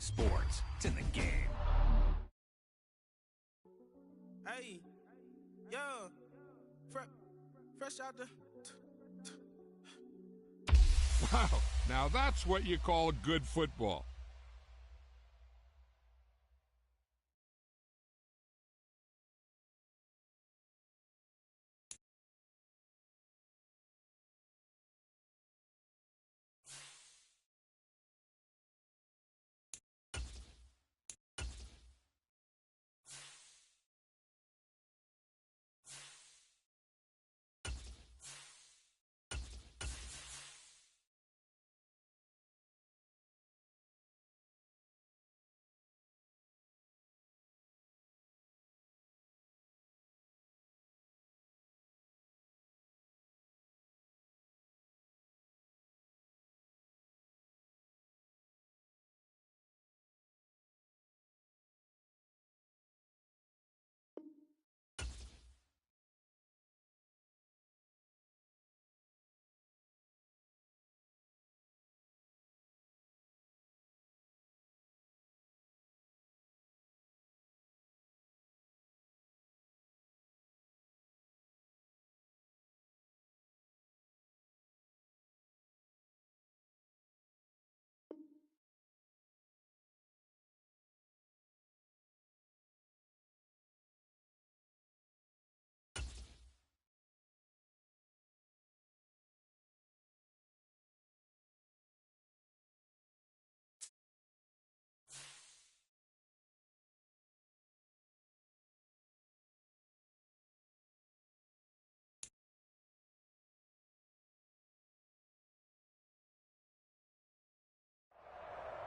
sports. It's in the game. Hey, yo, fresh out the... Wow, now that's what you call good football.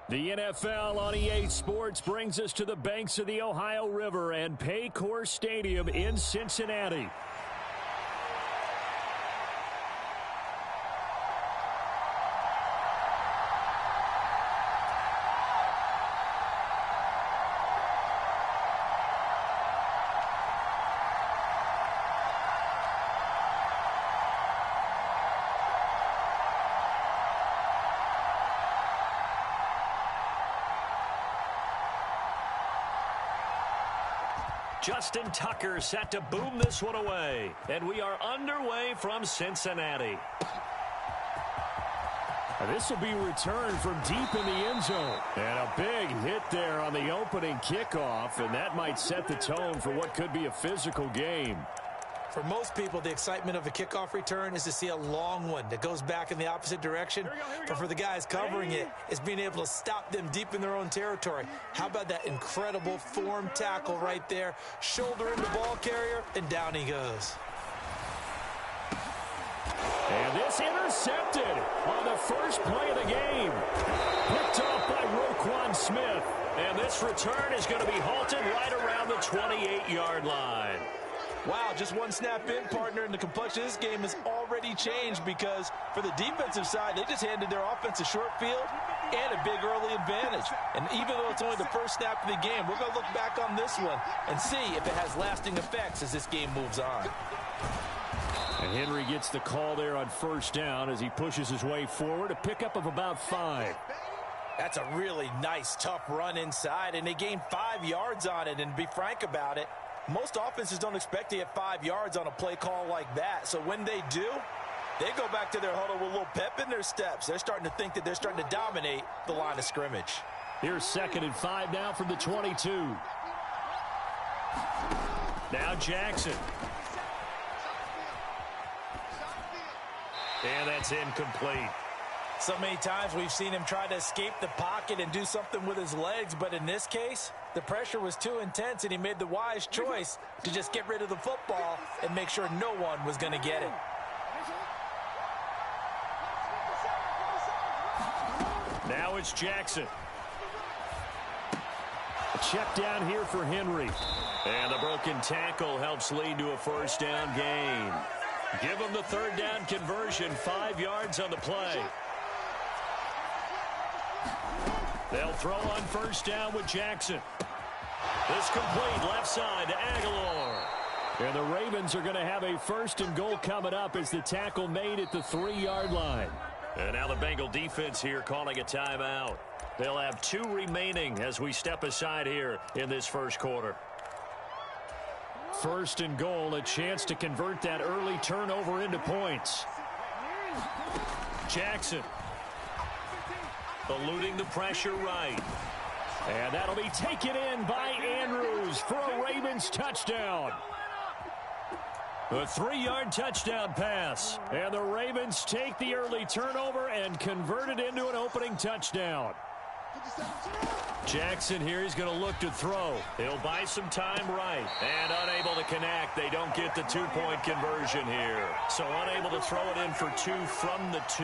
The NFL on EA Sports brings us to the banks of the Ohio River and Paycor Stadium in Cincinnati. Justin Tucker set to boom this one away. And we are underway from Cincinnati. This will be returned from deep in the end zone. And a big hit there on the opening kickoff. And that might set the tone for what could be a physical game. For most people, the excitement of a kickoff return is to see a long one that goes back in the opposite direction. Here we go. But for the guys covering it, it's being able to stop them deep in their own territory. How about that incredible form tackle right there? Shoulder in the ball carrier, and down he goes. And this intercepted on the first play of the game. Picked off by Roquan Smith. And this return is going to be halted right around the 28-yard line. Wow, just one snap in, partner, and the complexion of this game has already changed because for the defensive side, they just handed their offense a short field and a big early advantage. And even though it's only the first snap of the game, we're going to look back on this one and see if it has lasting effects as this game moves on. And Henry gets the call there on first down as he pushes his way forward, a pickup of about 5. That's a really nice, tough run inside, and they gained 5 yards on it. And to be frank about it, most offenses don't expect to get 5 yards on a play call like that. So when they do, they go back to their huddle with a little pep in their steps. They're starting to think that they're starting to dominate the line of scrimmage. Here's 2nd and 5 now from the 22. Now Jackson. And that's incomplete. So many times we've seen him try to escape the pocket and do something with his legs, but in this case, the pressure was too intense, and he made the wise choice to just get rid of the football and make sure no one was going to get it. Now it's Jackson. A check down here for Henry. And the broken tackle helps lead to a first down gain. Give him the third down conversion, 5 yards on the play. They'll throw on first down with Jackson. This complete left side to Aguilar. And the Ravens are going to have a 1st and goal coming up as the tackle made at the 3-yard line. And now the Bengal defense here calling a timeout. They'll have 2 remaining as we step aside here in this first quarter. First and goal, a chance to convert that early turnover into points. Jackson eluding the pressure right. And that'll be taken in by Andrews for a Ravens touchdown. A 3-yard touchdown pass. And the Ravens take the early turnover and convert it into an opening touchdown. Jackson here, he's going to look to throw. He'll buy some time right. And unable to connect. They don't get the 2-point conversion here. So unable to throw it in for 2 from the 2.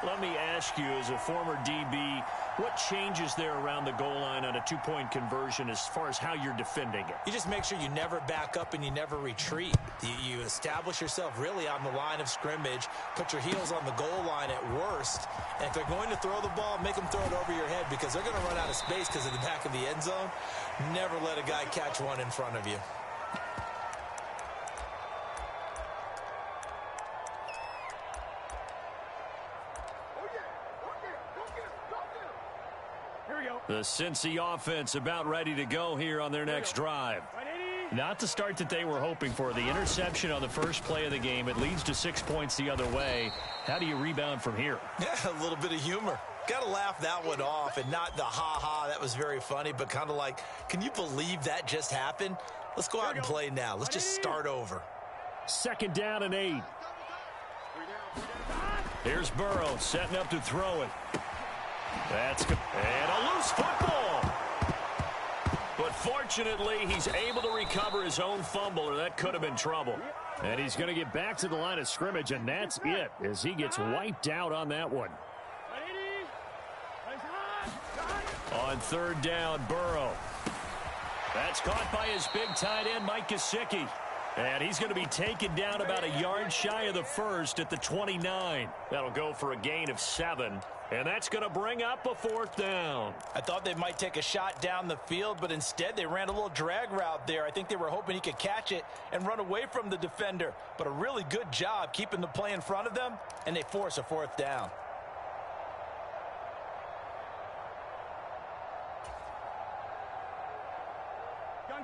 Let me ask you, as a former DB, what changes there around the goal line on a 2-point conversion as far as how you're defending it? You just make sure you never back up and you never retreat. You establish yourself really on the line of scrimmage, put your heels on the goal line at worst, and if they're going to throw the ball, make them throw it over your head because they're going to run out of space because of the back of the end zone. Never let a guy catch one in front of you. The Cincy offense about ready to go here on their next drive. Not the start that they were hoping for. The interception on the first play of the game. It leads to 6 points the other way. How do you rebound from here? Yeah, a little bit of humor. Got to laugh that one off, and not the ha-ha, that was very funny, but kind of like, can you believe that just happened? Let's go out and play now. Let's just start over. 2nd down and 8. Here's Burrow setting up to throw it. That's good. And a loose football. But fortunately, he's able to recover his own fumble, or that could have been trouble. And he's going to get back to the line of scrimmage, and that's it as he gets wiped out on that one. On 3rd down, Burrow. That's caught by his big tight end, Mike Gesicki. And he's going to be taken down about a yard shy of the first at the 29. That'll go for a gain of 7. And that's going to bring up a 4th down. I thought they might take a shot down the field, but instead they ran a little drag route there. I think they were hoping he could catch it and run away from the defender. But a really good job keeping the play in front of them, and they force a 4th down.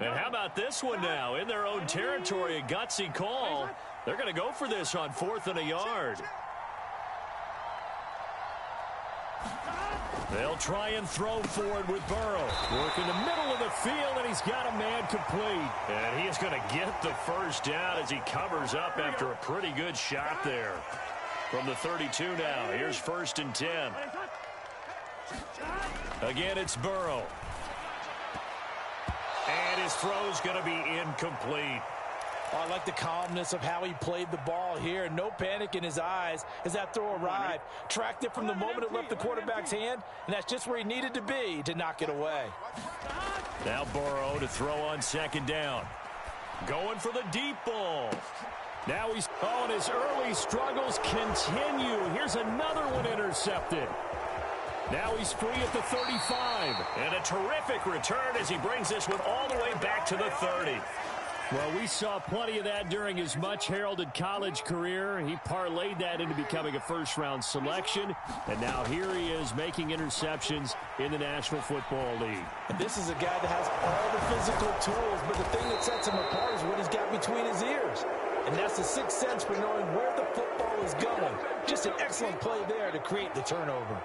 And how about this one now? In their own territory, a gutsy call. They're going to go for this on 4th and a yard. They'll try and throw forward with Burrow. Work in the middle of the field, and he's got a man complete. And he is going to get the 1st down as he covers up after a pretty good shot there. From the 32 now, here's 1st and 10. Again, it's Burrow. And his throw's going to be incomplete. Oh, I like the calmness of how he played the ball here. No panic in his eyes as that throw arrived. Tracked it from the moment it left the quarterback's hand, and that's just where he needed to be to knock it away. Now Burrow to throw on 2nd down. Going for the deep ball. Now he's and his early struggles continue. Here's another one intercepted. Now he's free at the 35. And a terrific return as he brings this one all the way back to the 30. Well, we saw plenty of that during his much-heralded college career. He parlayed that into becoming a first-round selection. And now here he is making interceptions in the National Football League. And this is a guy that has all the physical tools, but the thing that sets him apart is what he's got between his ears. And that's the 6th sense for knowing where the football is going. Just an excellent play there to create the turnover.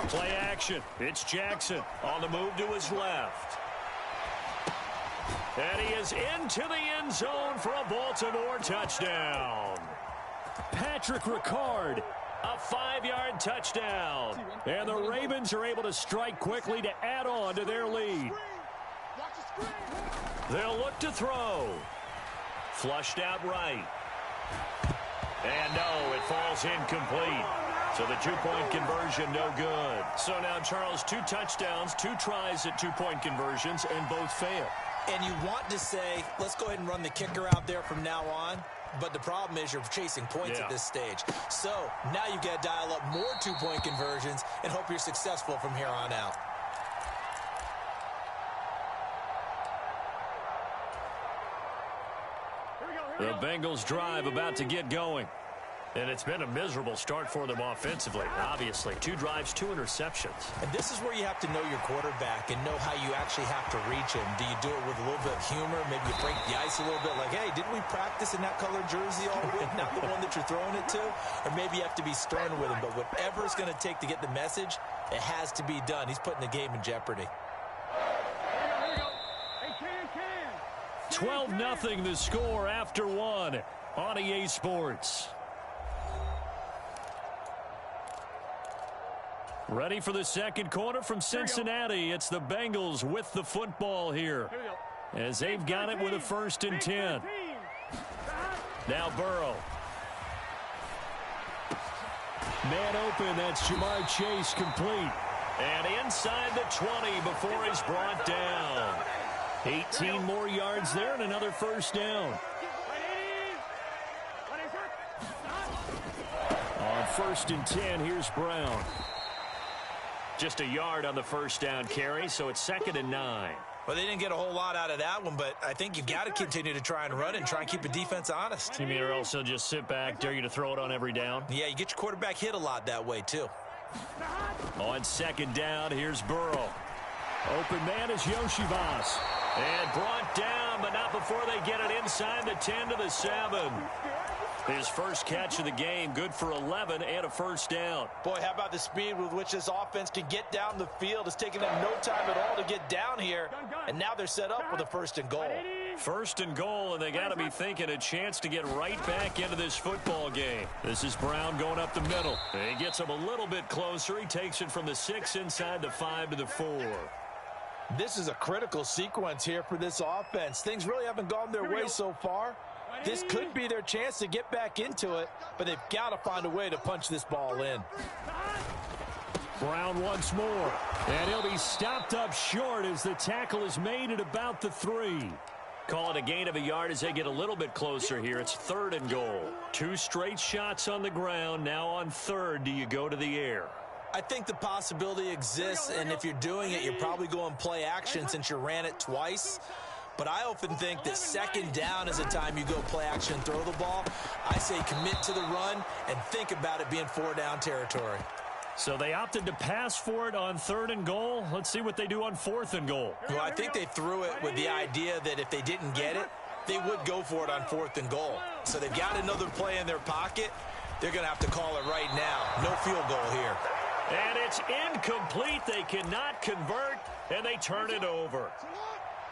Play action. It's Jackson on the move to his left. And he is into the end zone for a Baltimore touchdown. Patrick Ricard, a 5-yard touchdown. And the Ravens are able to strike quickly to add on to their lead. They'll look to throw. Flushed out right. And no, it falls incomplete. So the 2-point conversion, no good. So now, Charles, 2 touchdowns, 2 tries at 2-point conversions, and both fail. And you want to say, let's go ahead and run the kicker out there from now on. But the problem is you're chasing points at this stage. So now you got to dial up more 2-point conversions and hope you're successful from here on out. Here we go. The Bengals drive about to get going. And it's been a miserable start for them offensively, obviously. 2 drives, 2 interceptions. And this is where you have to know your quarterback and know how you actually have to reach him. Do you do it with a little bit of humor? Maybe you break the ice a little bit like, hey, didn't we practice in that colored jersey all week? Not the one that you're throwing it to? Or maybe you have to be stern with him. But whatever it's going to take to get the message, it has to be done. He's putting the game in jeopardy. 12-0 the score after 1 on EA Sports. Ready for the second quarter from Cincinnati. It's the Bengals with the football here as they've got it with a 1st and 10. Now Burrow. Man open. That's Jamar Chase complete. And inside the 20 before he's brought down. 18 more yards there and another 1st down. On 1st and 10, here's Brown. Just a yard on the 1st down carry, so it's 2nd and 9. Well, they didn't get a whole lot out of that one, but I think you've got to continue to try and run and try and keep the defense honest. You mean or else they'll just sit back, dare you to throw it on every down? Yeah, you get your quarterback hit a lot that way, too. On 2nd down, here's Burrow. Open man is Yoshivas. And brought down, but not before they get it inside the 10 to the 7. His first catch of the game, good for 11 and a 1st down. Boy, how about the speed with which this offense can get down the field? It's taken them no time at all to get down here, and now they're set up with a 1st and goal. 1st and goal, and they got to be thinking a chance to get right back into this football game. This is Brown going up the middle. He gets him a little bit closer. He takes it from the 6 inside the 5 to the 4. This is a critical sequence here for this offense. Things really haven't gone their way so far. This could be their chance to get back into it, but they've got to find a way to punch this ball in. Brown once more, and he'll be stopped up short as the tackle is made at about the 3. Call it a gain of a yard as they get a little bit closer here. It's 3rd and goal. 2 straight shots on the ground. Now on 3rd, do you go to the air? I think the possibility exists, and if you're doing it, you're probably going play action since you ran it twice. But I often think that 2nd down is a time you go play action and throw the ball. I say commit to the run and think about it being 4-down territory. So they opted to pass for it on 3rd and goal. Let's see what they do on 4th and goal. Well, I think they threw it with the idea that if they didn't get it, they would go for it on 4th and goal. So they've got another play in their pocket. They're going to have to call it right now. No field goal here. And it's incomplete. They cannot convert, and they turn it over.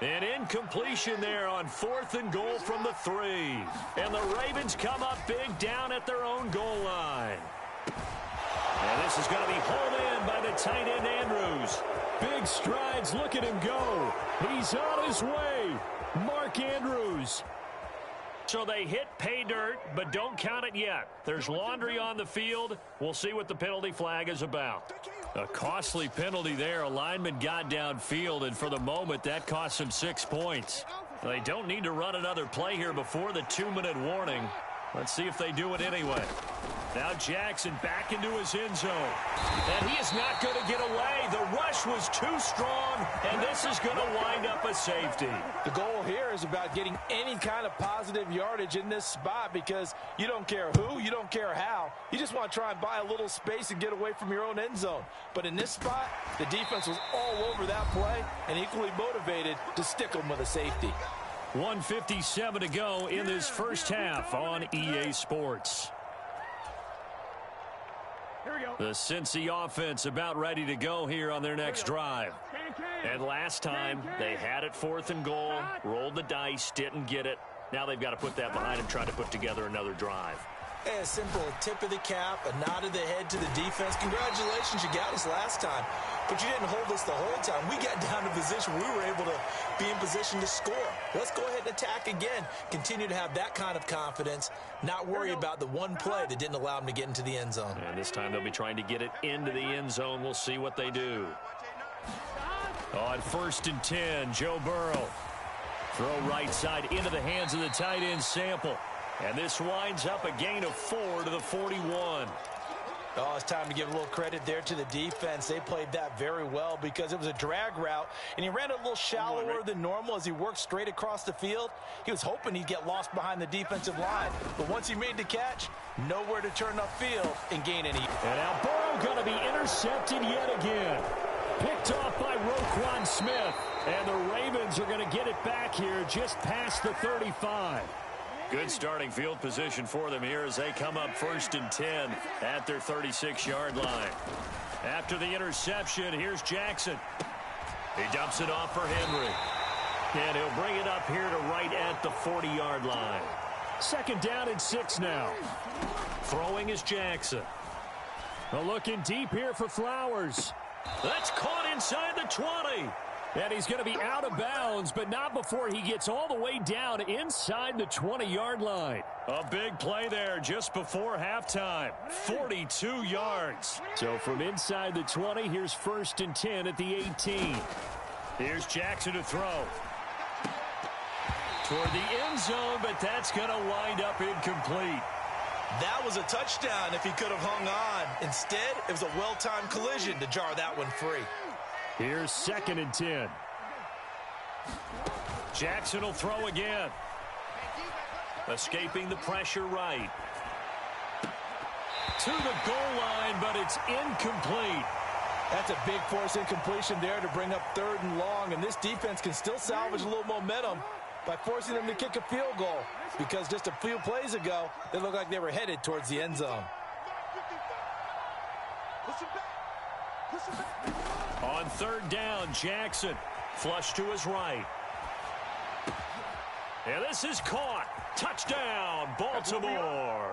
An incompletion there on 4th and goal from the 3. And the Ravens come up big down at their own goal line. And this is going to be hauled in by the tight end Andrews. Big strides. Look at him go. He's on his way. Mark Andrews. So they hit pay dirt, but don't count it yet. There's laundry on the field. We'll see what the penalty flag is about. A costly penalty there. A lineman got downfield, and for the moment, that cost him 6 points. They don't need to run another play here before the 2-minute warning. Let's see if they do it anyway. Now Jackson back into his end zone. And he is not going to get away. The rush was too strong, and this is going to wind up a safety. The goal here is about getting any kind of positive yardage in this spot because you don't care who, you don't care how. You just want to try and buy a little space and get away from your own end zone. But in this spot, the defense was all over that play and equally motivated to stick them with a safety. 1:57 to go in this first half on EA Sports. The Cincy offense about ready to go here on their next drive. And last time, they had it 4th and goal, rolled the dice, didn't get it. Now they've got to put that behind them, try to put together another drive. Hey, a simple tip of the cap, a nod of the head to the defense. Congratulations, you got us last time. But you didn't hold us the whole time. We got down to position. We were able to be in position to score. Let's go ahead and attack again. Continue to have that kind of confidence, not worry about the one play that didn't allow them to get into the end zone. And this time they'll be trying to get it into the end zone. We'll see what they do. On 1st and 10, Joe Burrow. Throw right side into the hands of the tight end Sample. And this winds up a gain of 4 to the 41. Oh, it's time to give a little credit there to the defense. They played that very well because it was a drag route, and he ran it a little shallower than normal as he worked straight across the field. He was hoping he'd get lost behind the defensive line, but once he made the catch, nowhere to turn upfield and gain any. And now Burrow going to be intercepted yet again. Picked off by Roquan Smith, and the Ravens are going to get it back here just past the 35. Good starting field position for them here as they come up 1st and 10 at their 36-yard line. After the interception, here's Jackson. He dumps it off for Henry. And he'll bring it up here to right at the 40-yard line. 2nd down and 6 now. Throwing is Jackson. Well, looking deep here for Flowers. That's caught inside the 20. And he's going to be out of bounds, but not before he gets all the way down inside the 20-yard line. A big play there just before halftime. 42 yards. So from inside the 20, here's 1st and 10 at the 18. Here's Jackson to throw. Toward the end zone, but that's going to wind up incomplete. That was a touchdown if he could have hung on. Instead, it was a well-timed collision to jar that one free. Here's 2nd and 10. Jackson will throw again. Escaping the pressure right. To the goal line, but it's incomplete. That's a big force incompletion there to bring up 3rd and long, and this defense can still salvage a little momentum by forcing them to kick a field goal, because just a few plays ago, they looked like they were headed towards the end zone. On 3rd down, Jackson. Flush to his right. And this is caught. Touchdown, Baltimore.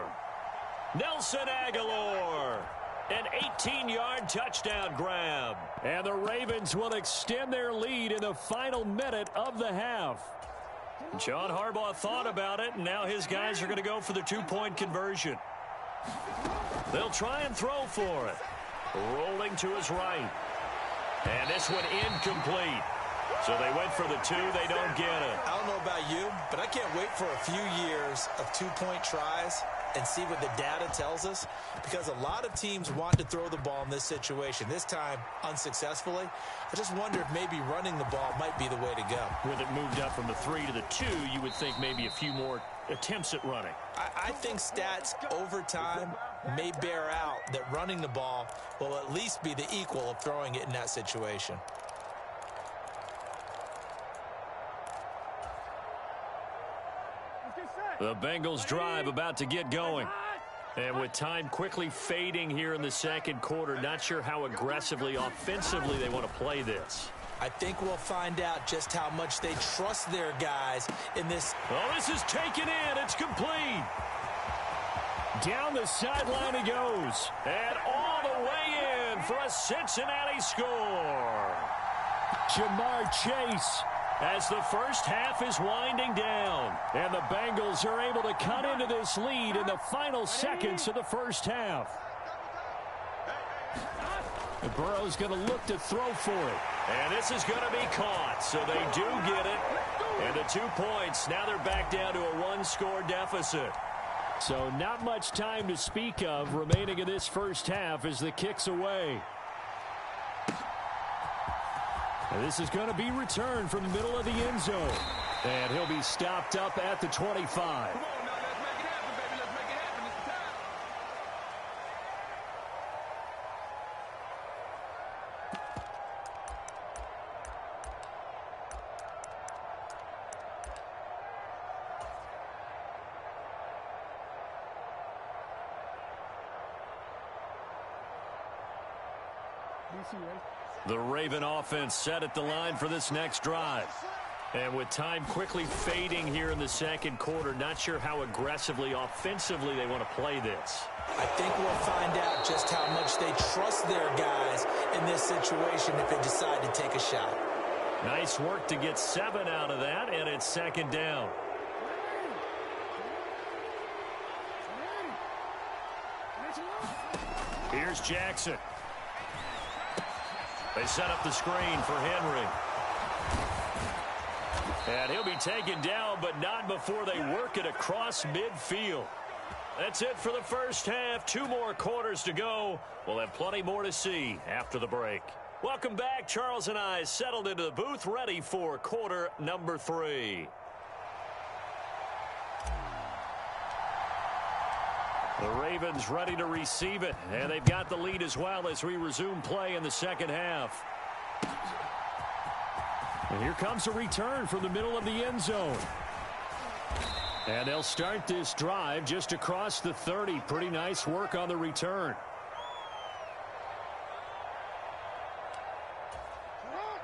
Nelson Aguilar. An 18-yard touchdown grab. And the Ravens will extend their lead in the final minute of the half. John Harbaugh thought about it, and now his guys are going to go for the 2-point conversion. They'll try and throw for it. Rolling to his right. And this one incomplete. So they went for the 2. They don't get it. I don't know about you, but I can't wait for a few years of 2-point tries and see what the data tells us, because a lot of teams want to throw the ball in this situation. This time, unsuccessfully. I just wonder if maybe running the ball might be the way to go. With it moved up from the 3 to the 2, you would think maybe a few more attempts at running. I think stats over time may bear out that running the ball will at least be the equal of throwing it in that situation. The Bengals drive about to get going. And with time quickly fading here in the 2nd quarter, not sure how aggressively, offensively they want to play this. I think we'll find out just how much they trust their guys in this. Oh, this is taken in. It's complete. Down the sideline he goes. And all the way in for a Cincinnati score. Jamar Chase. As the first half is winding down. And the Bengals are able to cut into this lead in the final seconds of the first half. And Burrow's going to look to throw for it. And this is going to be caught, so they do get it. And the 2 points, now they're back down to a 1-score deficit. So not much time to speak of remaining in this first half as the kick's away. And this is going to be returned from the middle of the end zone. And he'll be stopped up at the 25. The Raven offense set at the line for this next drive. And with time quickly fading here in the 2nd quarter, not sure how aggressively, offensively they want to play this. I think we'll find out just how much they trust their guys in this situation if they decide to take a shot. Nice work to get 7 out of that, and it's 2nd down. Here's Jackson. They set up the screen for Henry. And he'll be taken down, but not before they work it across midfield. That's it for the first half. 2 more quarters to go. We'll have plenty more to see after the break. Welcome back. Charles and I settled into the booth, ready for quarter number 3. The Ravens ready to receive it, and they've got the lead as well as we resume play in the second half. And here comes a return from the middle of the end zone. And they'll start this drive just across the 30. Pretty nice work on the return.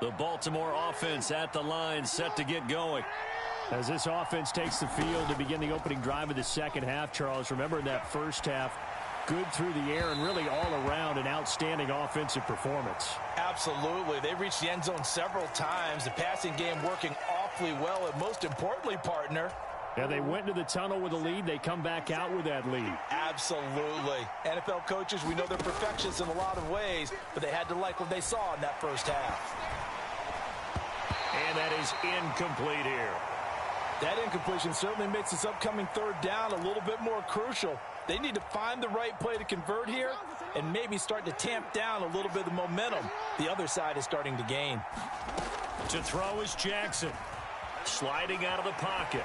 The Baltimore offense at the line, set to get going. As this offense takes the field to begin the opening drive of the second half, Charles, remember that first half, good through the air and really all around an outstanding offensive performance. Absolutely. They reached the end zone several times. The passing game working awfully well. And most importantly, partner, yeah, they went into the tunnel with a lead. They come back out with that lead. Absolutely. NFL coaches, we know they're perfectionists in a lot of ways, but they had to like what they saw in that first half. And that is incomplete here. That incompletion certainly makes this upcoming third down a little bit more crucial. They need to find the right play to convert here and maybe start to tamp down a little bit of the momentum the other side is starting to gain. To throw is Jackson. Sliding out of the pocket.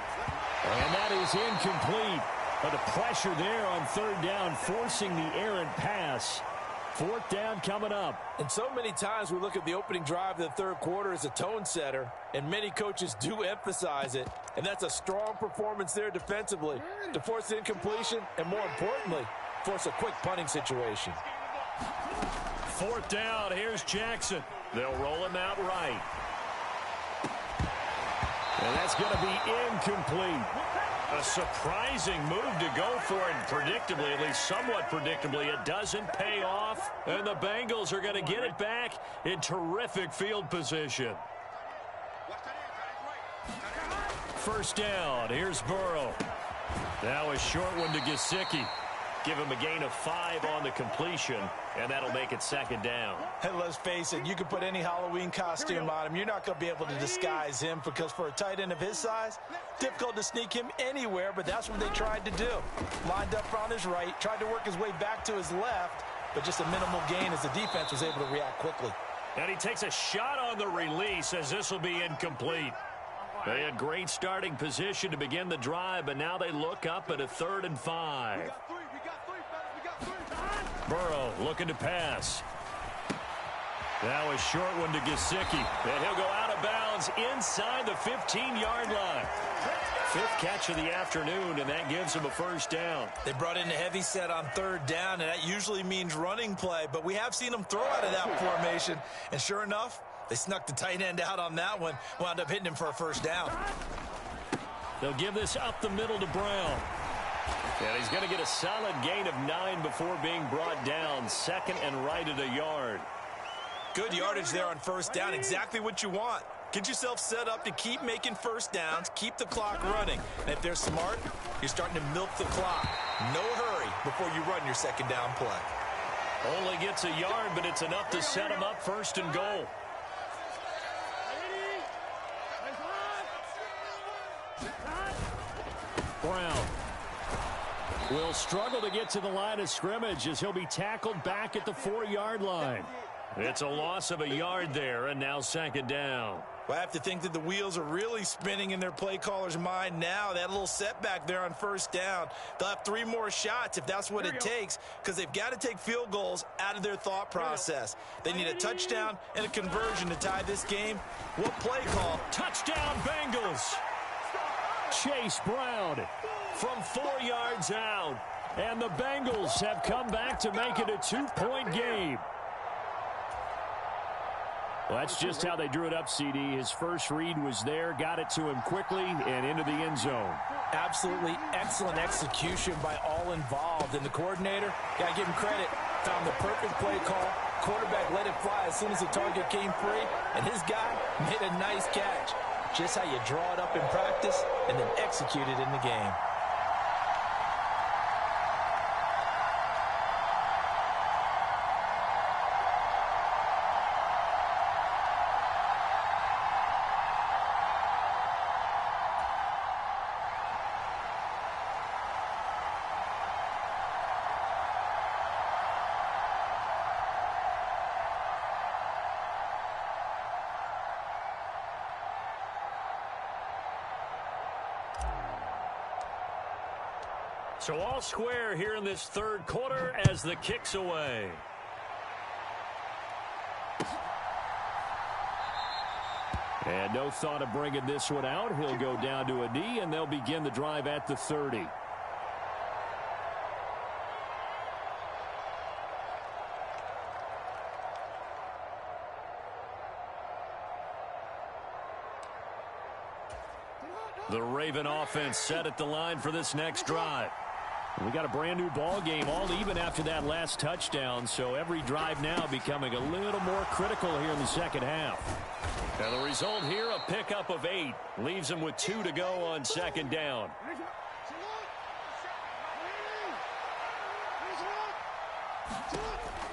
And that is incomplete. But the pressure there on third down, forcing the errant pass. Fourth down coming up. And so many times we look at the opening drive of the third quarter as a tone setter, and many coaches do emphasize it. And that's a strong performance there defensively to force the incompletion and, more importantly, force a quick punting situation. Fourth down, here's Jackson. They'll roll him out right. And that's going to be incomplete. A surprising move to go for it, and predictably, at least somewhat predictably, it doesn't pay off. And the Bengals are going to get it back in terrific field position. First down, here's Burrow. Now a short one to Gesicki. Give him a gain of 5 on the completion, and that'll make it second down. And let's face it, you can put any Halloween costume on him. You're not going to be able to disguise him because for a tight end of his size, difficult to sneak him anywhere, but that's what they tried to do. Lined up on his right, tried to work his way back to his left, but just a minimal gain as the defense was able to react quickly. And he takes a shot on the release as this will be incomplete. They had great starting position to begin the drive, but now they look up at a 3rd and 5. Burrow looking to pass. Now a short one to Gesicki. And he'll go out of bounds inside the 15-yard line. 5th catch of the afternoon, and that gives him a first down. They brought in a heavy set on third down, and that usually means running play, but we have seen them throw out of that formation. And sure enough, they snuck the tight end out on that one, wound up hitting him for a first down. They'll give this up the middle to Brown. And he's going to get a solid gain of 9 before being brought down. 2nd and right at a yard. Good yardage there on first down. Exactly what you want. Get yourself set up to keep making first downs, keep the clock running. And if they're smart, you're starting to milk the clock. No hurry before you run your second down play. Only gets a yard, but it's enough to set him up 1st and goal. Brown will struggle to get to the line of scrimmage as he'll be tackled back at the 4-yard line. It's a loss of a yard there, and now 2nd down. Well, I have to think that the wheels are really spinning in their play caller's mind now. That little setback there on first down. They'll have 3 more shots if that's what it takes, because they've got to take field goals out of their thought process. They need a touchdown and a conversion to tie this game. What play call? Touchdown, Bengals! Chase Brown from 4 yards out. And the Bengals have come back to make it a 2-point game. Well, that's just how they drew it up, CD. His first read was there, got it to him quickly, and into the end zone. Absolutely excellent execution by all involved. And the coordinator, got to give him credit, found the perfect play call. Quarterback let it fly as soon as the target came free, and his guy made a nice catch. Just how you draw it up in practice and then execute it in the game. So all square here in this third quarter as the kick's away. And no thought of bringing this one out. He'll go down to a knee, and they'll begin the drive at the 30. The Raven offense set at the line for this next drive. We got a brand new ball game, all even after that last touchdown, so every drive now becoming a little more critical here in the second half. And the result here, a pickup of 8. Leaves them with 2 to go on second down.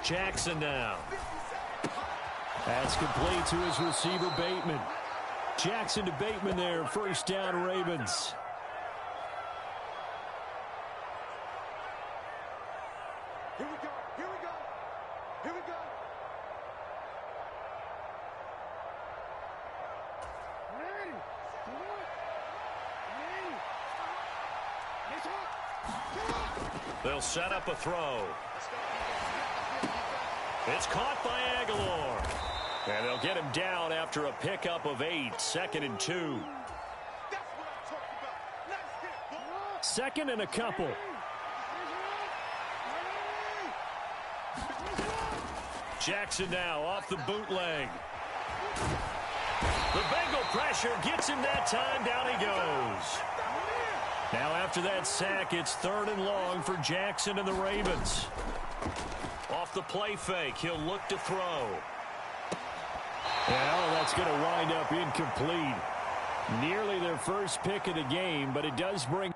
Jackson now. That's complete to his receiver, Bateman. Jackson to Bateman there, first down, Ravens. Here we go, here we go, here we go. Ready, They'll set up a throw. It's caught by Aguilar. And they'll get him down after a pickup of 8, second and 2. Second and a couple. Jackson now off the bootleg. The Bengal pressure gets him that time. Down he goes. Now after that sack, it's third and long for Jackson and the Ravens. Off the play fake, he'll look to throw. And that's going to wind up incomplete. Nearly their first pick of the game, but it does bring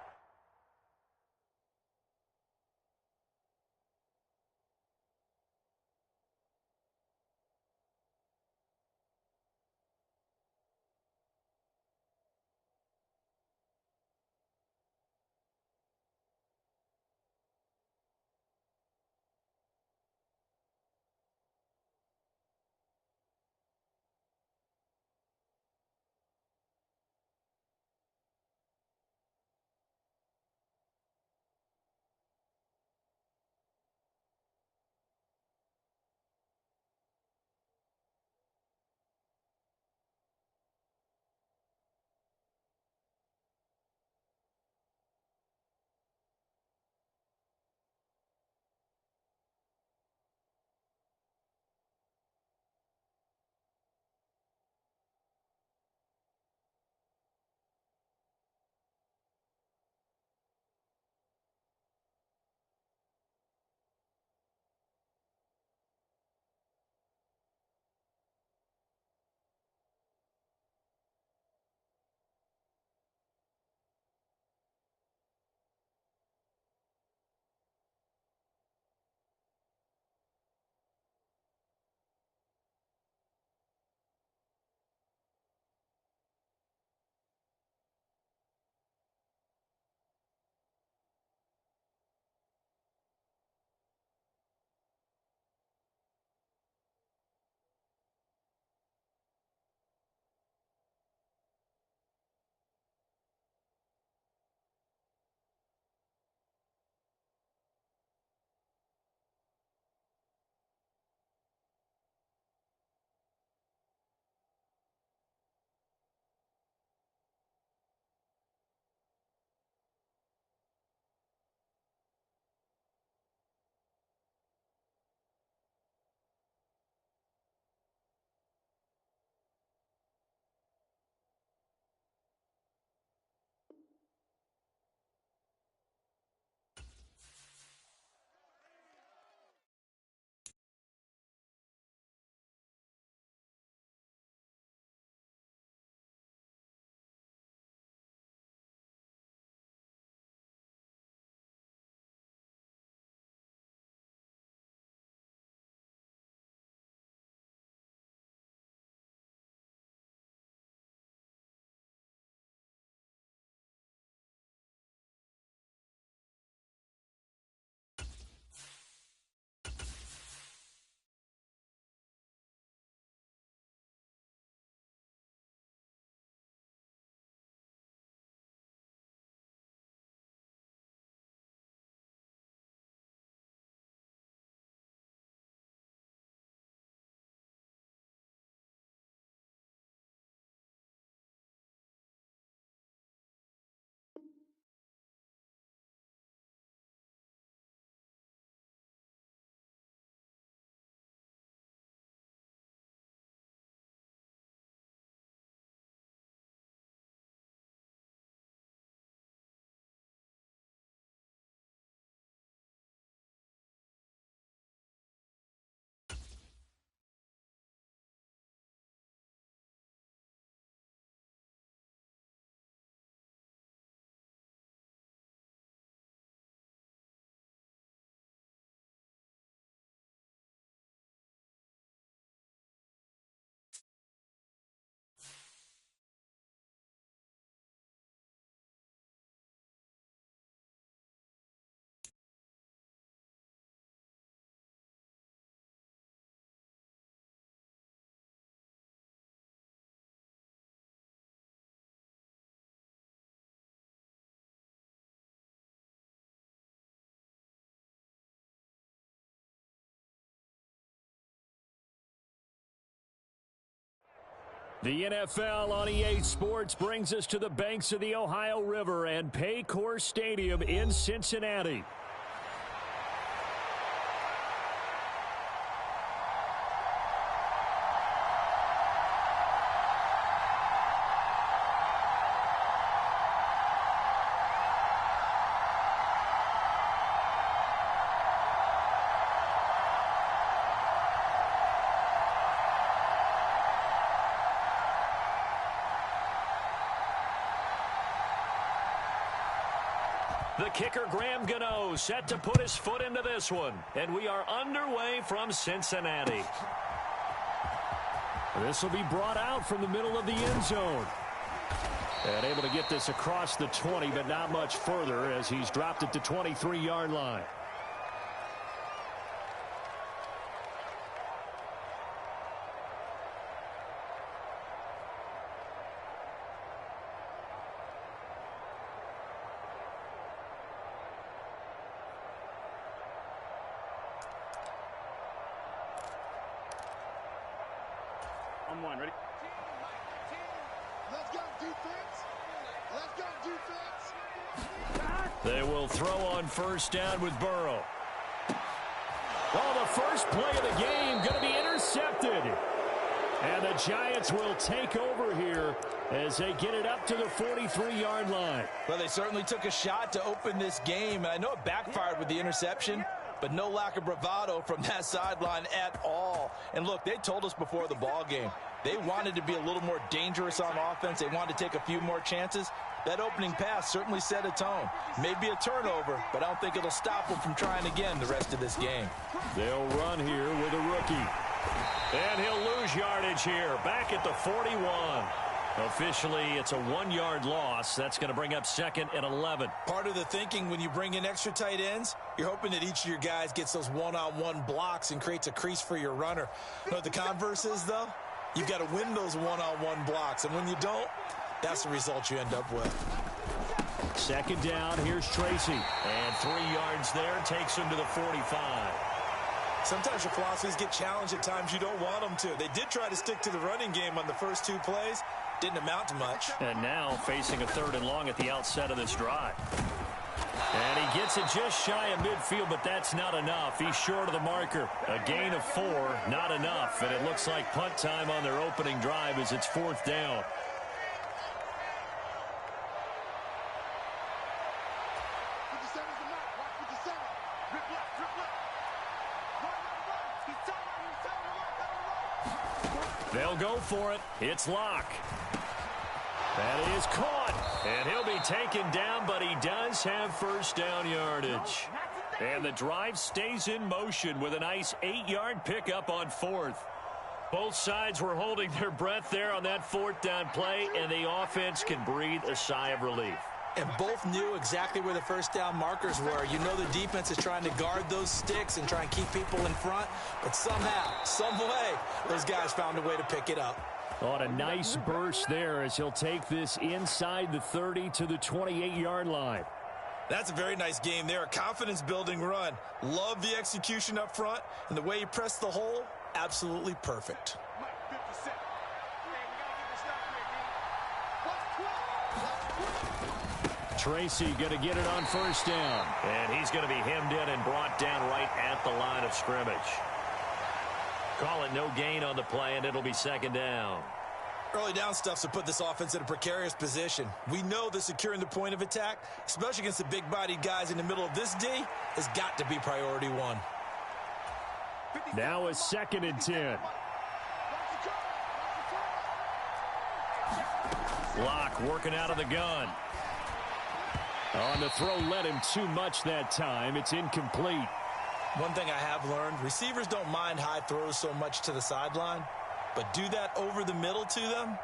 The NFL on EA Sports brings us to the banks of the Ohio River and Paycor Stadium in Cincinnati. The kicker, Graham Gano, set to put his foot into this one. And we are underway from Cincinnati. This will be brought out from the middle of the end zone. And able to get this across the 20, but not much further as he's dropped it to 23-yard line. One, ready? Let's go, defense. Let's go, defense. They will throw on first down with Burrow. Oh, the first play of the game going to be intercepted. And the Giants will take over here as they get it up to the 43-yard line. Well, they certainly took a shot to open this game. And I know it backfired with the interception, but no lack of bravado from that sideline at all. And look, they told us before the ball game, they wanted to be a little more dangerous on offense. They wanted to take a few more chances. That opening pass certainly set a tone. Maybe a turnover, but I don't think it'll stop them from trying again the rest of this game. They'll run here with a rookie. And he'll lose yardage here, back at the 41. Officially, it's a 1-yard loss. That's going to bring up 2nd and 11. Part of the thinking when you bring in extra tight ends, you're hoping that each of your guys gets those one-on-one blocks and creates a crease for your runner. You know what the converse is, though? You've got to win those one-on-one blocks, and when you don't, that's the result you end up with. 2nd down, here's Tracy. And 3 yards there, takes him to the 45. Sometimes your philosophies get challenged at times you don't want them to. They did try to stick to the running game on the first 2 plays. Didn't amount to much. And now facing a 3rd and long at the outset of this drive. And he gets it just shy of midfield, but that's not enough. He's short of the marker. A gain of 4, not enough. And it looks like punt time on their opening drive as it's 4th down. They'll go for it. It's Locke. That is caught. And he'll be taken down, but he does have first down yardage. And the drive stays in motion with a nice 8-yard pickup on 4th. Both sides were holding their breath there on that 4th down play, and the offense can breathe a sigh of relief. And both knew exactly where the first down markers were. You know the defense is trying to guard those sticks and try and keep people in front. But somehow, some way, those guys found a way to pick it up. On a nice burst there as he'll take this inside the 30 to the 28-yard line. That's a very nice game there. A confidence-building run. Love the execution up front. And the way he pressed the hole, absolutely perfect. Tracy going to get it on first down. And he's going to be hemmed in and brought down right at the line of scrimmage. Call it no gain on the play, and it'll be 2nd down. Early down stuff to put this offense in a precarious position. We know that securing the point of attack, especially against the big-bodied guys in the middle of this D, has got to be priority 1. Now a 2nd and 10. Locke working out of the gun. On the throw, led him too much that time. It's incomplete. One thing I have learned, receivers don't mind high throws so much to the sideline, but do that over the middle to them,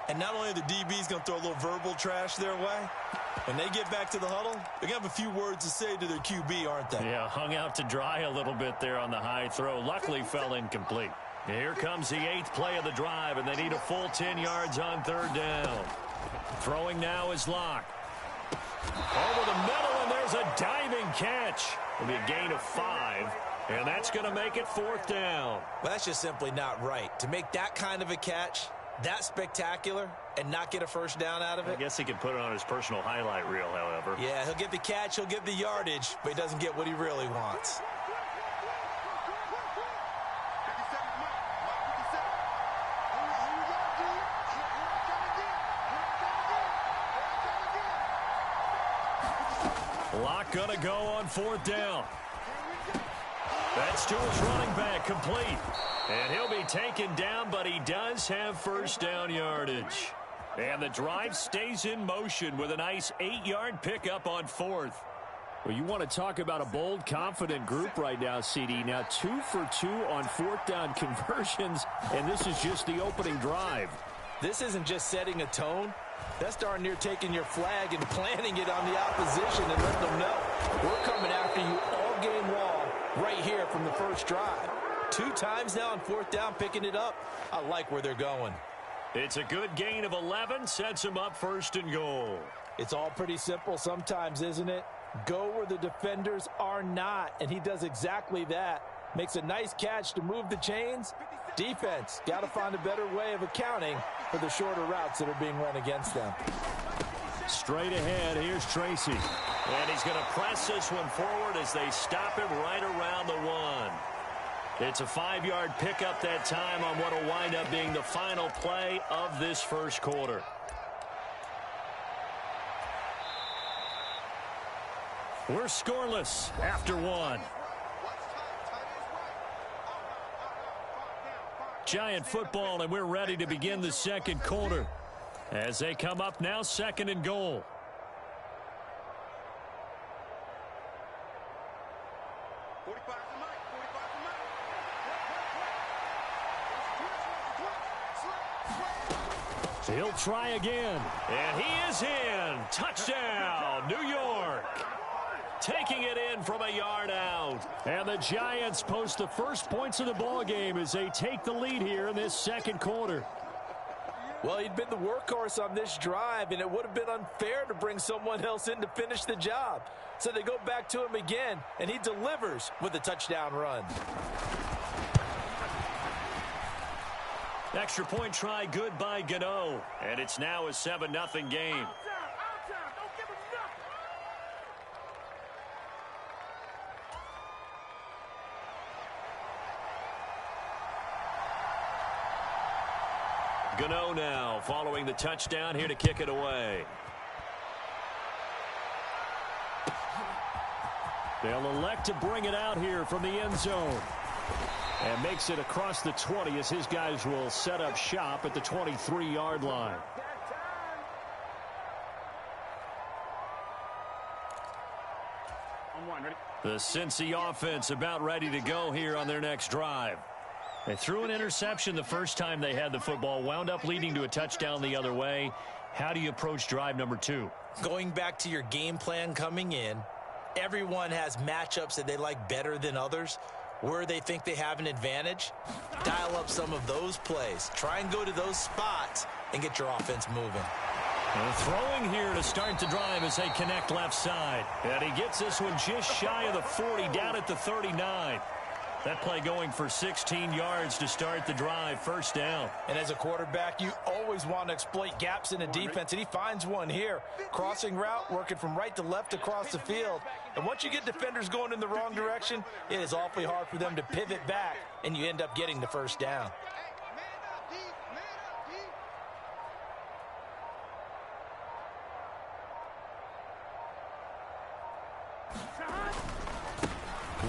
and not only are the DBs going to throw a little verbal trash their way, when they get back to the huddle, they're going to have a few words to say to their QB, aren't they? Yeah, hung out to dry a little bit there on the high throw. Luckily fell incomplete. Here comes the 8th play of the drive, and they need a full 10 yards on 3rd down. Throwing now is Locke. Over the middle, and there's a diving catch. It'll be a gain of 5, and that's going to make it 4th down. Well, that's just simply not right. To make that kind of a catch, that spectacular and not get a first down out of it? I guess he could put it on his personal highlight reel, however. Yeah, he'll get the catch, he'll get the yardage, but he doesn't get what he really wants. Lock gonna go on 4th down. That's to his running back, complete. And he'll be taken down, but he does have first down yardage. And the drive stays in motion with a nice 8-yard pickup on 4th. Well, you want to talk about a bold, confident group right now, CD. Now 2 for 2 on 4th down conversions, and this is just the opening drive. This isn't just setting a tone. That's darn near taking your flag and planting it on the opposition and letting them know we're coming after you all game long right here from the first drive. 2 times now on 4th down, picking it up. I like where they're going. It's a good gain of 11, sets him up 1st and goal. It's all pretty simple sometimes, isn't it? Go where the defenders are not, and he does exactly that. Makes a nice catch to move the chains. Defense, got to find a better way of accounting for the shorter routes that are being run against them. Straight ahead, here's Tracy. And he's going to press this one forward as they stop him right around the 1. It's a 5-yard pickup that time on what will wind up being the final play of this first quarter. We're scoreless after 1. Giant football, and we're ready to begin the second quarter. As they come up now, 2nd and goal. He'll try again. And he is in. Touchdown, New York. Taking it in from a yard out. And the Giants post the first points of the ball game as they take the lead here in this second quarter. Well, he'd been the workhorse on this drive, and it would have been unfair to bring someone else in to finish the job. So they go back to him again, and he delivers with a touchdown run. Extra point try good by Gano. And it's now a 7-0 game. Gano now following the touchdown here to kick it away. They'll elect to bring it out here from the end zone. And makes it across the 20 as his guys will set up shop at the 23-yard line. The Cincy offense about ready to go here on their next drive. They threw an interception the first time they had the football, wound up leading to a touchdown the other way. How do you approach drive number 2? Going back to your game plan coming in, everyone has matchups that they like better than others. Where they think they have an advantage, dial up some of those plays. Try and go to those spots and get your offense moving. And throwing here to start the drive as they connect left side. And he gets this one just shy of the 40, down at the 39. That play going for 16 yards to start the drive, first down. And as a quarterback, you always want to exploit gaps in a defense, and he finds one here. Crossing route, working from right to left across the field. And once you get defenders going in the wrong direction, it is awfully hard for them to pivot back, and you end up getting the first down.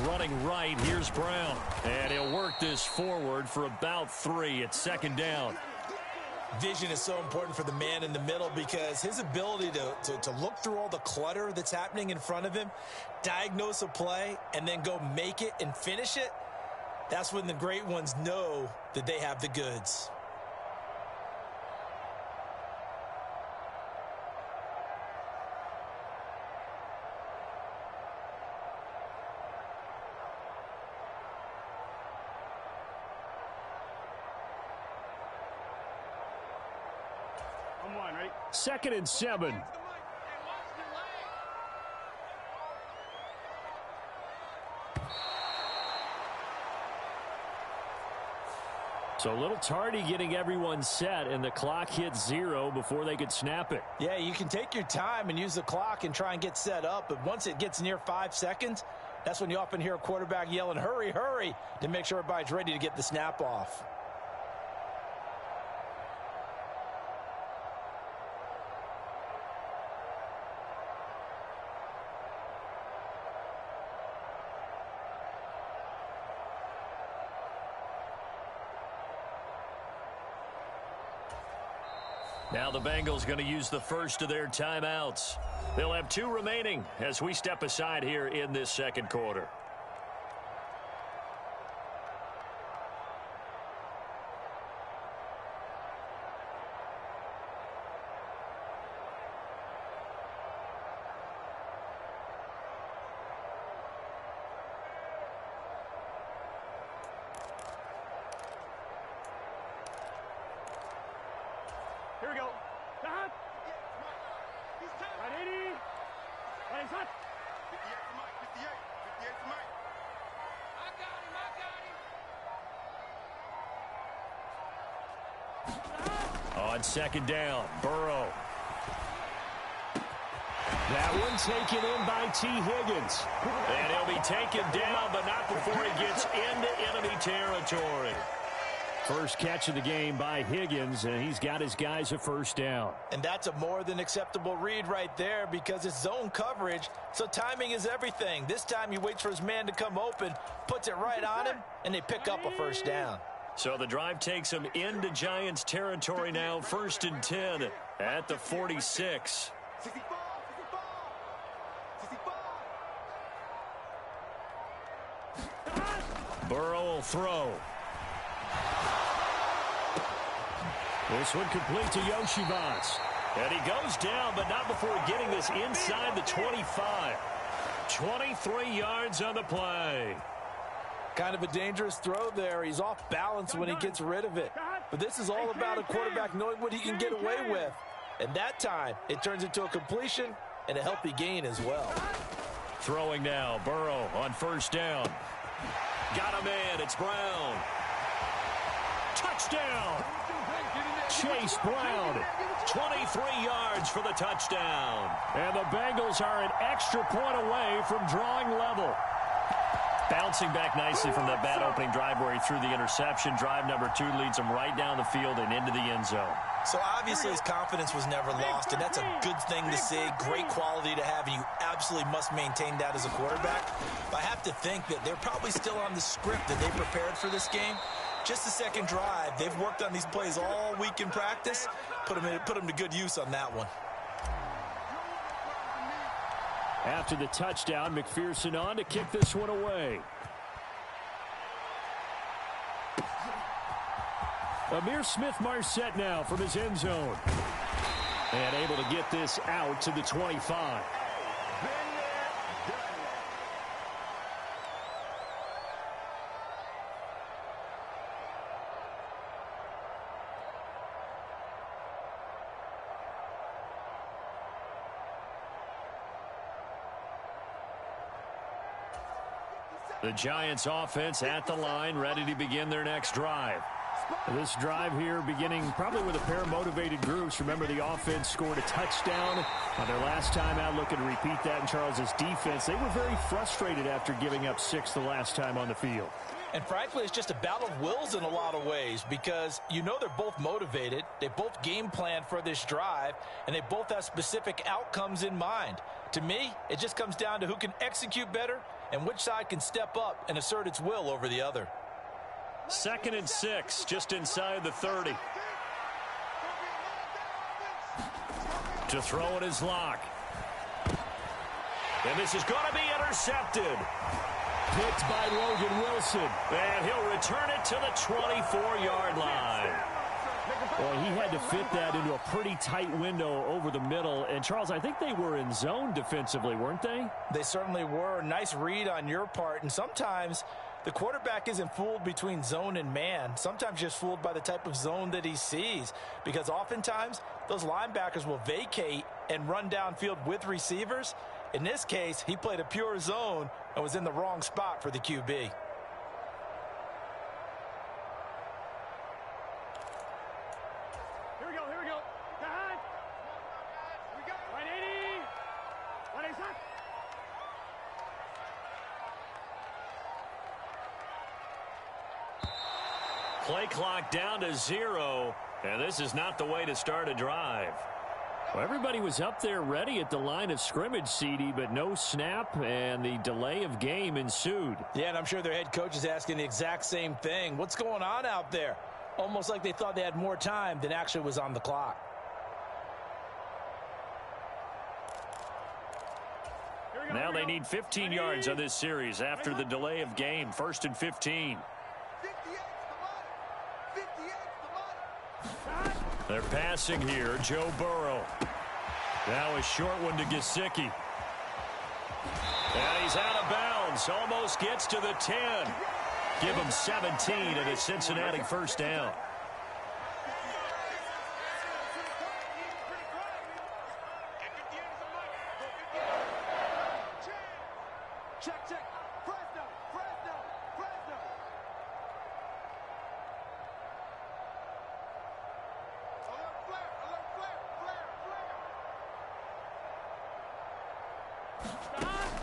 Running right, here's Brown. And he'll work this forward for about 3. It's 2nd down. Vision is so important for the man in the middle because his ability to look through all the clutter that's happening in front of him, diagnose a play, and then go make it and finish it, that's when the great ones know that they have the goods. Ready? 2nd and 7. So a little tardy getting everyone set, and the clock hits 0 before they could snap it. Yeah, you can take your time and use the clock and try and get set up, but once it gets near 5 seconds, that's when you often hear a quarterback yelling, hurry, hurry, to make sure everybody's ready to get the snap off. Now the Bengals going to use the first of their timeouts. They'll have 2 remaining as we step aside here in this second quarter. Here we go. Stop. 180. 58 for Mike. 58 for Mike. I got him. On second down, Burrow. That one taken in by T. Higgins. And he'll be taken down, but not before he gets into enemy territory. First catch of the game by Higgins, and he's got his guys a first down. And that's a more than acceptable read right there because it's zone coverage, so timing is everything. This time he waits for his man to come open, puts it right on him, and they pick up a first down. So the drive takes him into Giants territory now, 1st and 10 at the 46. 65. Burrow will throw. This one complete to Yoshivas. And he goes down, but not before getting this inside the 25. 23 yards on the play. Kind of a dangerous throw there. He's off balance when he gets rid of it. But this is all about a quarterback knowing what he can get away with. And that time, it turns into a completion and a healthy gain as well. Throwing now, Burrow on first down. Got him in, it's Brown. Touchdown! Chase Brown. 23 yards for the touchdown. And the Bengals are an extra point away from drawing level. Bouncing back nicely from that bad opening drive where he threw the interception. Drive number 2 leads him right down the field and into the end zone. So obviously his confidence was never lost, and that's a good thing to see. Great quality to have, and you absolutely must maintain that as a quarterback. But I have to think that they're probably still on the script that they prepared for this game. Just the second drive. They've worked on these plays all week in practice. Put them to good use on that one. After the touchdown, McPherson on to kick this one away. Amir Smith-Marset now from his end zone. And able to get this out to the 25. The Giants offense at the line, ready to begin their next drive. This drive here beginning probably with a pair of motivated groups. Remember, the offense scored a touchdown on their last time out, looking to repeat that in Charles's defense. They were very frustrated after giving up 6 the last time on the field. And frankly, it's just a battle of wills in a lot of ways because you know they're both motivated. They both game planned for this drive, and they both have specific outcomes in mind. To me, it just comes down to who can execute better and which side can step up and assert its will over the other. 2nd and 6, just inside the 30. To throw it is Locke. And this is going to be intercepted. Picked by Logan Wilson. And he'll return it to the 24-yard line. Well, he had to fit that into a pretty tight window over the middle. And, Charles, I think they were in zone defensively, weren't they? They certainly were. Nice read on your part. And sometimes the quarterback isn't fooled between zone and man. Sometimes just fooled by the type of zone that he sees. Because oftentimes, those linebackers will vacate and run downfield with receivers. In this case, he played a pure zone and was in the wrong spot for the QB. Play clock down to 0, and this is not the way to start a drive. Well, everybody was up there ready at the line of scrimmage, CD, but no snap, and the delay of game ensued. Yeah, and I'm sure their head coach is asking the exact same thing. What's going on out there? Almost like they thought they had more time than actually was on the clock. Now they need 15 yards on this series after the delay of game. 1st and 15. They're passing here. Joe Burrow. Now a short one to Gesicki. And he's out of bounds. Almost gets to the 10. Give him 17 and a Cincinnati first down.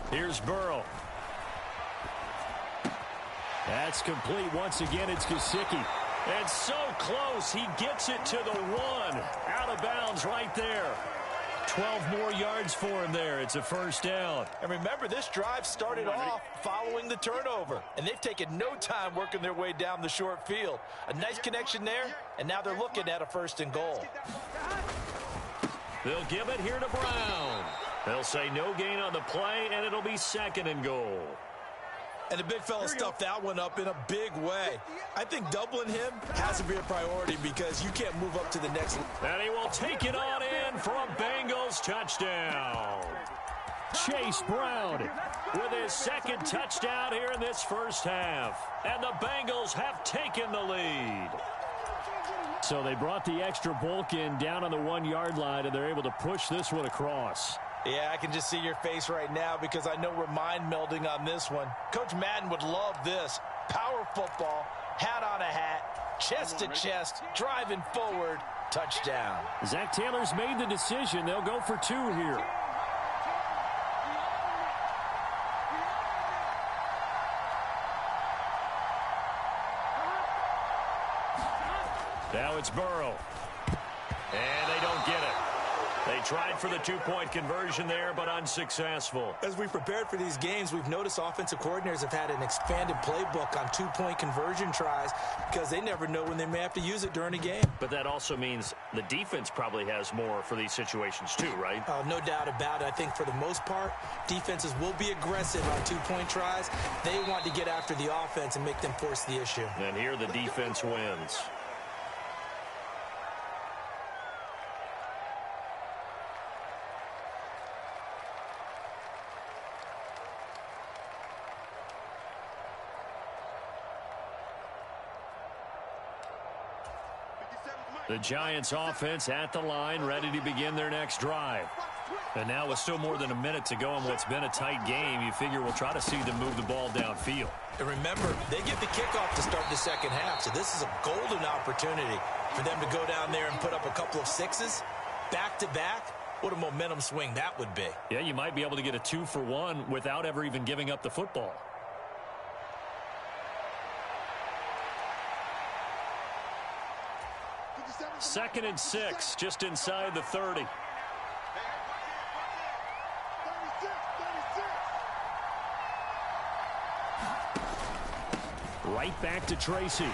Here's Burrow. That's complete once again. It's Gesicki. And so close. He gets it to the 1. Out of bounds right there. 12 more yards for him there. It's a first down. And remember, this drive started off following the turnover. And they've taken no time working their way down the short field. A nice connection there, and now they're looking at a 1st and goal. They'll give it here to Brown. They'll say no gain on the play, and it'll be 2nd and goal. And the big fella stuffed that one up in a big way. I think doubling him has to be a priority because you can't move up to the next. And he will take it on in for a Bengals touchdown. Chase Brown With his 2nd touchdown here in this first half. And the Bengals have taken the lead. So they brought the extra bulk in down on the 1-yard line, and they're able to push this one across. Yeah, I can just see your face right now because I know we're mind melding on this one. Coach Madden would love this. Power football, hat on a hat, chest to chest, driving forward, touchdown. Zach Taylor's made the decision. They'll go for 2 here. Now it's Burrow. And they don't get it. They tried for the 2-point conversion there, but unsuccessful. As we prepared for these games, we've noticed offensive coordinators have had an expanded playbook on 2-point conversion tries because they never know when they may have to use it during a game. But that also means the defense probably has more for these situations too, right? No doubt about it. I think for the most part, defenses will be aggressive on 2-point tries. They want to get after the offense and make them force the issue. And here the defense wins. The Giants offense at the line, ready to begin their next drive. And now with still more than a minute to go in what's been a tight game, you figure we'll try to see them move the ball downfield. And remember, they get the kickoff to start the second half, so this is a golden opportunity for them to go down there and put up a couple of 6s back-to-back. What a momentum swing that would be. Yeah, you might be able to get a 2-for-1 without ever even giving up the football. Second and 6, just inside the 30. Right back to Tracy.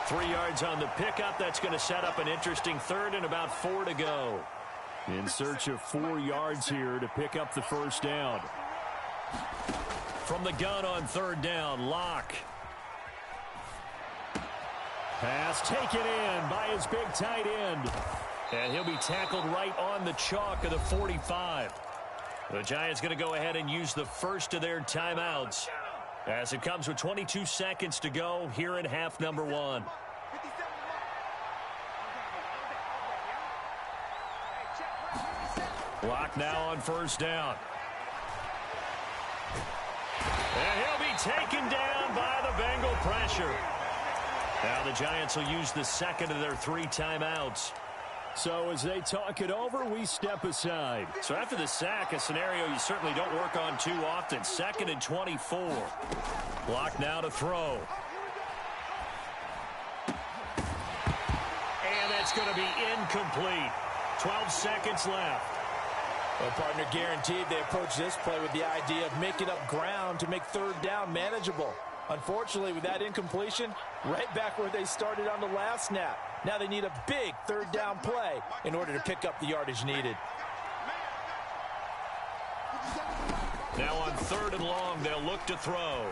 3 yards on the pickup. That's going to set up an interesting 3rd and about 4 to go. In search of 4 yards here to pick up the first down. From the gun on 3rd down, Locke. Pass taken in by his big tight end. And he'll be tackled right on the chalk of the 45. The Giants going to go ahead and use the first of their timeouts as it comes with 22 seconds to go here in half number 1. Locke now on 1st down. And he'll be taken down by the Bengal pressure. Now the Giants will use the 2nd of their 3 timeouts. So as they talk it over, we step aside. So after the sack, a scenario you certainly don't work on too often. 2nd and 24. Locke now to throw. going to be incomplete. 12 seconds left. Well, partner, guaranteed they approach this play with the idea of making up ground to make third down manageable. Unfortunately, with that incompletion, right back where they started on the last snap. Now they need a big third down play in order to pick up the yardage needed. Now on 3rd and long, they'll look to throw.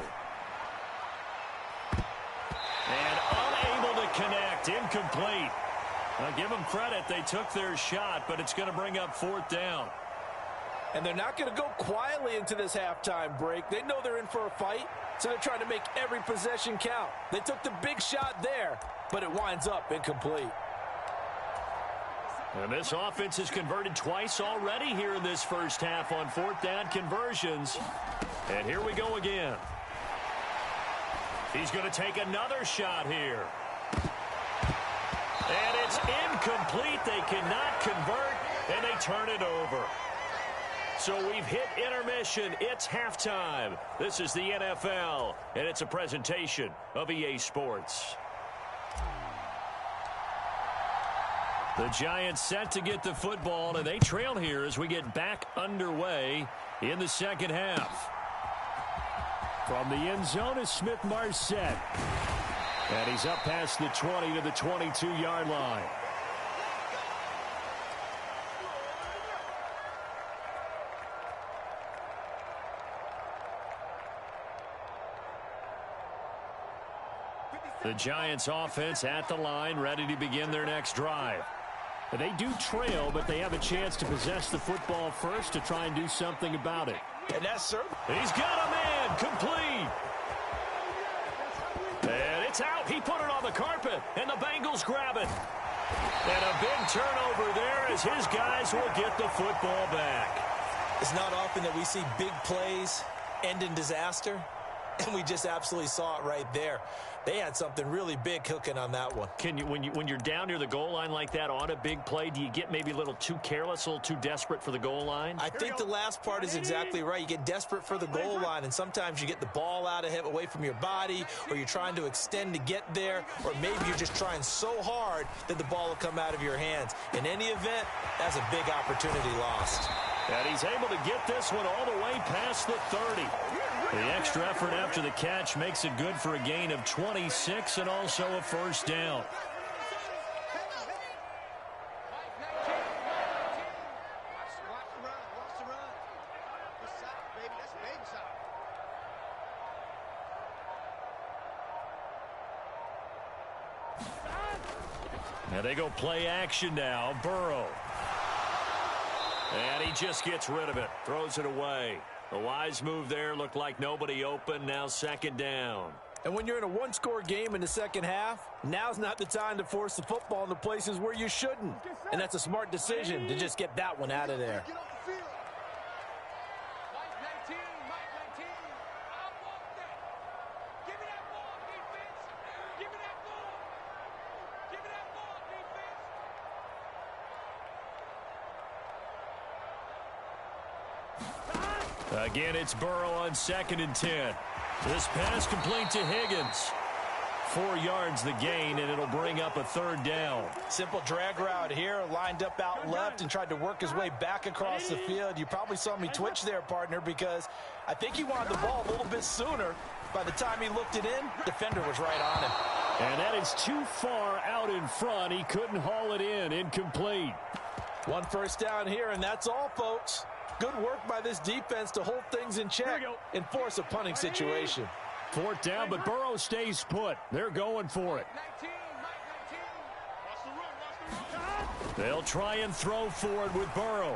And unable to connect, incomplete. Now give them credit, they took their shot, but it's going to bring up 4th down. And they're not going to go quietly into this halftime break. They know they're in for a fight, so they're trying to make every possession count. They took the big shot there, but it winds up incomplete. And this offense has converted twice already here in this first half on 4th down conversions. And here we go again. He's going to take another shot here. And it's incomplete. They cannot convert, and they turn it over. So we've hit intermission. It's halftime. This is the NFL, and it's a presentation of EA Sports. The Giants set to get the football, and they trail here as we get back underway in the second half. From the end zone is Smith-Marset. And he's up past the 20 to the 22-yard line. The Giants offense at the line, ready to begin their next drive. They do trail, but they have a chance to possess the football first to try and do something about it. And that's certain. He's got a man, complete. And it's out. He put it on the carpet, and the Bengals grab it. And a big turnover there as his guys will get the football back. It's not often that we see big plays end in disaster, and we just absolutely saw it right there. They had something really big cooking on that one. Can you, when you're down near the goal line like that on a big play, do you get maybe a little too careless, a little too desperate for the goal line? I think the last part is exactly right. You get desperate for the goal line, and sometimes you get the ball out of him, away from your body, or you're trying to extend to get there, or maybe you're just trying so hard that the ball will come out of your hands. In any event, that's a big opportunity lost. And he's able to get this one all the way past the 30. The extra effort after the catch makes it good for a gain of 26 and also a first down. Now they go play action now. Burrow. And he just gets rid of it. Throws it away. A wise move there. Looked like nobody open. Now 2nd down. And when you're in a one-score game in the second half, now's not the time to force the football in the places where you shouldn't. And that's a smart decision to just get that one out of there. Again, it's Burrow on 2nd and 10. This pass complete to Higgins. 4 yards the gain, and it'll bring up a 3rd down. Simple drag route here, lined up out left and tried to work his way back across the field. You probably saw me twitch there, partner, because I think he wanted the ball a little bit sooner. By the time he looked it in, defender was right on him. And that is too far out in front. He couldn't haul it in. Incomplete. 1 first down here, and that's all, folks. Good work by this defense to hold things in check and force a punting situation. 4th down, but Burrow stays put. They're going for it. They'll try and throw forward with Burrow.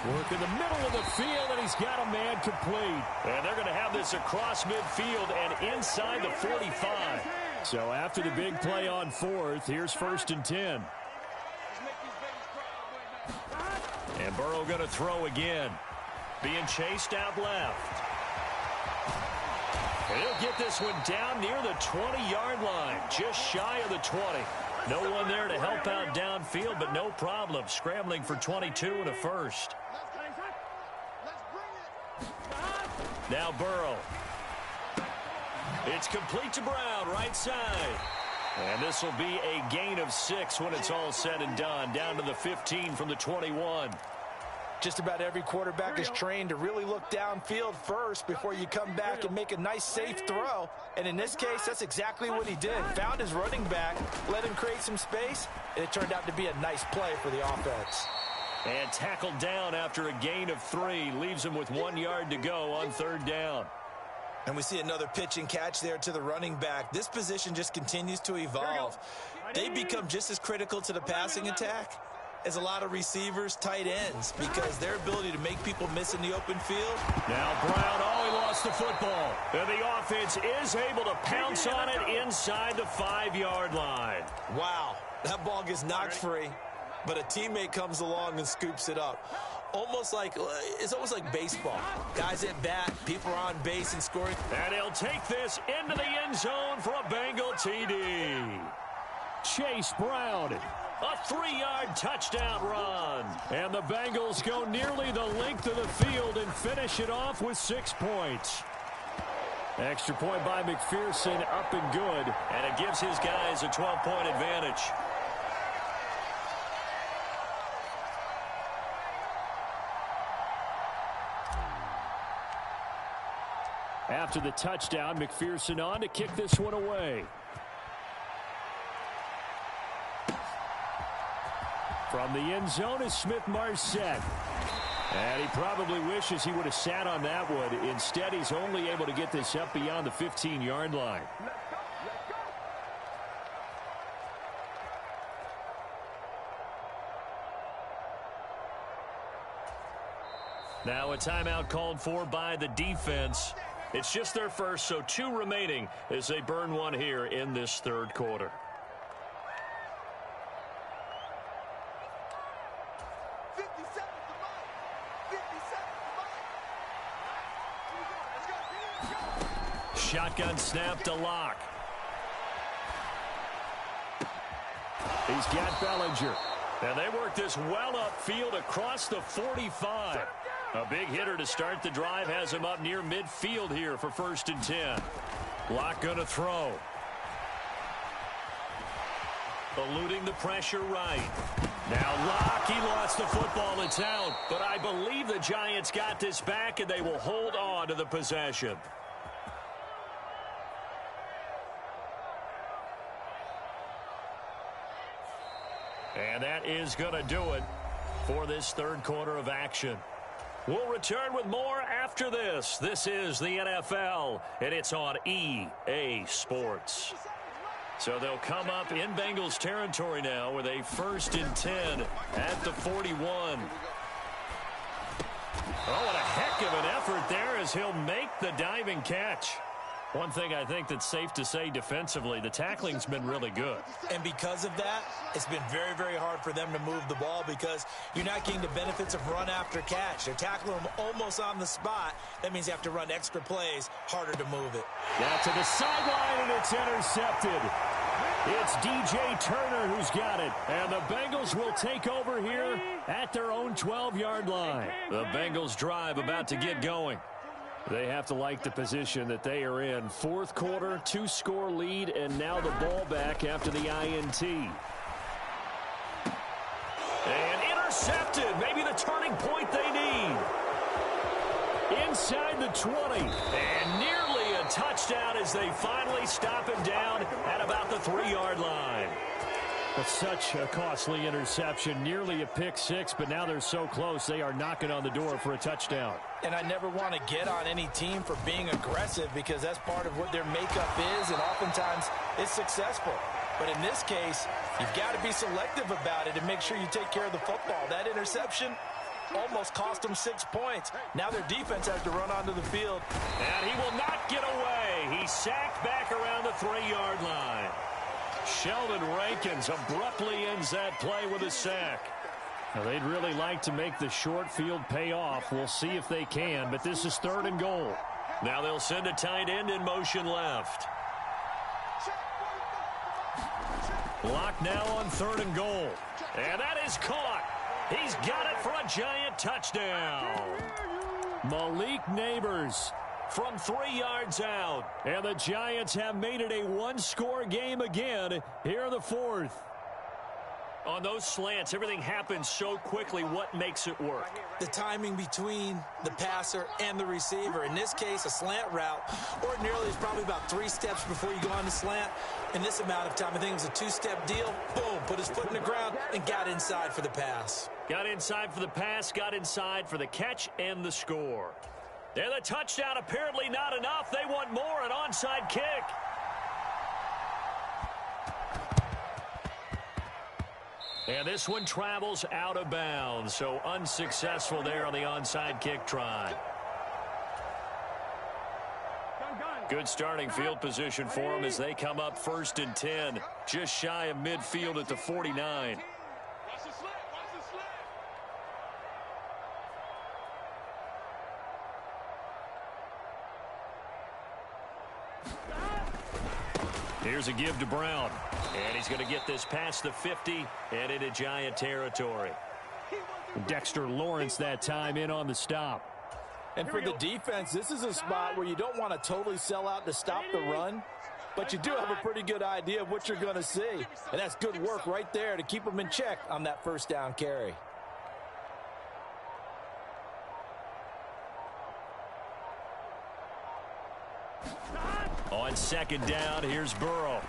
Work in the middle of the field, and he's got a man complete. And they're going to have this across midfield and inside the 45. So after the big play on 4th, here's 1st and 10. And Burrow going to throw again. Being chased out left. And he'll get this one down near the 20-yard line. Just shy of the 20. No one there to help out downfield, but no problem. Scrambling for 22 and a first. Now Burrow. It's complete to Brown, right side. And this will be a gain of 6 when it's all said and done. Down to the 15 from the 21. Just about every quarterback is trained to really look downfield first before you come back and make a nice, safe throw. And in this case, that's exactly what he did. Found his running back, let him create some space, and it turned out to be a nice play for the offense. And tackled down after a gain of 3. Leaves him with 1 yard to go on 3rd down. And we see another pitch and catch there to the running back. This position just continues to evolve. They become just as critical to the passing attack as a lot of receivers, tight ends, because their ability to make people miss in the open field. Now Brown, he lost the football. And the offense is able to pounce on it inside the 5-yard line. Wow, that ball gets knocked free, but a teammate comes along and scoops it up. It's almost like baseball. Guys at bat, people are on base and scoring. And he'll take this into the end zone for a Bengal TD. Chase Brown, a 3-yard touchdown run. And the Bengals go nearly the length of the field and finish it off with 6 points. Extra point by McPherson, up and good. And it gives his guys a 12-point advantage. After the touchdown, McPherson on to kick this one away. From the end zone is Smith-Marset. And he probably wishes he would have sat on that one. Instead, he's only able to get this up beyond the 15-yard line. Now a timeout called for by the defense. It's just their first, so 2 remaining as they burn one here in this 3rd quarter. Shotgun snap to Locke. He's got Bellinger. And they work this well upfield across the 45. A big hitter to start the drive has him up near midfield here for 1st and 10. Locke going to throw. Eluding the pressure right. Now Locke, he lost the football. It's out. But I believe the Giants got this back, and they will hold on to the possession. And that is going to do it for this 3rd quarter of action. We'll return with more after this. This is the NFL, and it's on EA Sports. So they'll come up in Bengals territory now with a 1st and 10 at the 41. Oh, what a heck of an effort there as he'll make the diving catch. One thing I think that's safe to say defensively, the tackling's been really good. And because of that, it's been very, very hard for them to move the ball because you're not getting the benefits of run after catch. They're tackling them almost on the spot. That means you have to run extra plays, harder to move it. Now to the sideline, and it's intercepted. It's DJ Turner who's got it. And the Bengals will take over here at their own 12-yard line. The Bengals drive about to get going. They have to like the position that they are in. 4th quarter, 2-score lead, and now the ball back after the INT. And intercepted. Maybe the turning point they need. Inside the 20. And nearly a touchdown as they finally stop him down at about the 3-yard line. But such a costly interception, nearly a pick 6, but now they're so close they are knocking on the door for a touchdown. And I never want to get on any team for being aggressive because that's part of what their makeup is, and oftentimes it's successful. But in this case, you've got to be selective about it and make sure you take care of the football. That interception almost cost them 6 points. Now their defense has to run onto the field. And he will not get away. He's sacked back around the 3-yard line. Sheldon Rankins abruptly ends that play with a sack. Now, they'd really like to make the short field pay off. We'll see if they can, but this is 3rd and goal. Now they'll send a tight end in motion left. Block now on 3rd and goal. And that is caught. He's got it for a Giant touchdown. Malik Neighbors from 3 yards out. And the Giants have made it a one-score game again here in the fourth. On those slants, everything happens so quickly. What makes it work? The timing between the passer and the receiver. In this case, a slant route ordinarily is probably about 3 steps before you go on the slant. In this amount of time, I think it was a 2-step deal. Boom, put his foot in the ground and got inside for the pass. Got inside for the pass, got inside for the catch and the score. And the touchdown apparently not enough. They want more, an onside kick. And this one travels out of bounds, so unsuccessful there on the onside kick try. Good starting field position for them as they come up 1st and 10, just shy of midfield at the 49. Here's a give to Brown. And he's going to get this past the 50 and into Giant territory. Dexter Lawrence that time in on the stop. And for the defense, this is a spot where you don't want to totally sell out to stop the run, but you do have a pretty good idea of what you're going to see. And that's good work right there to keep them in check on that first down carry. On 2nd down, here's Burrow.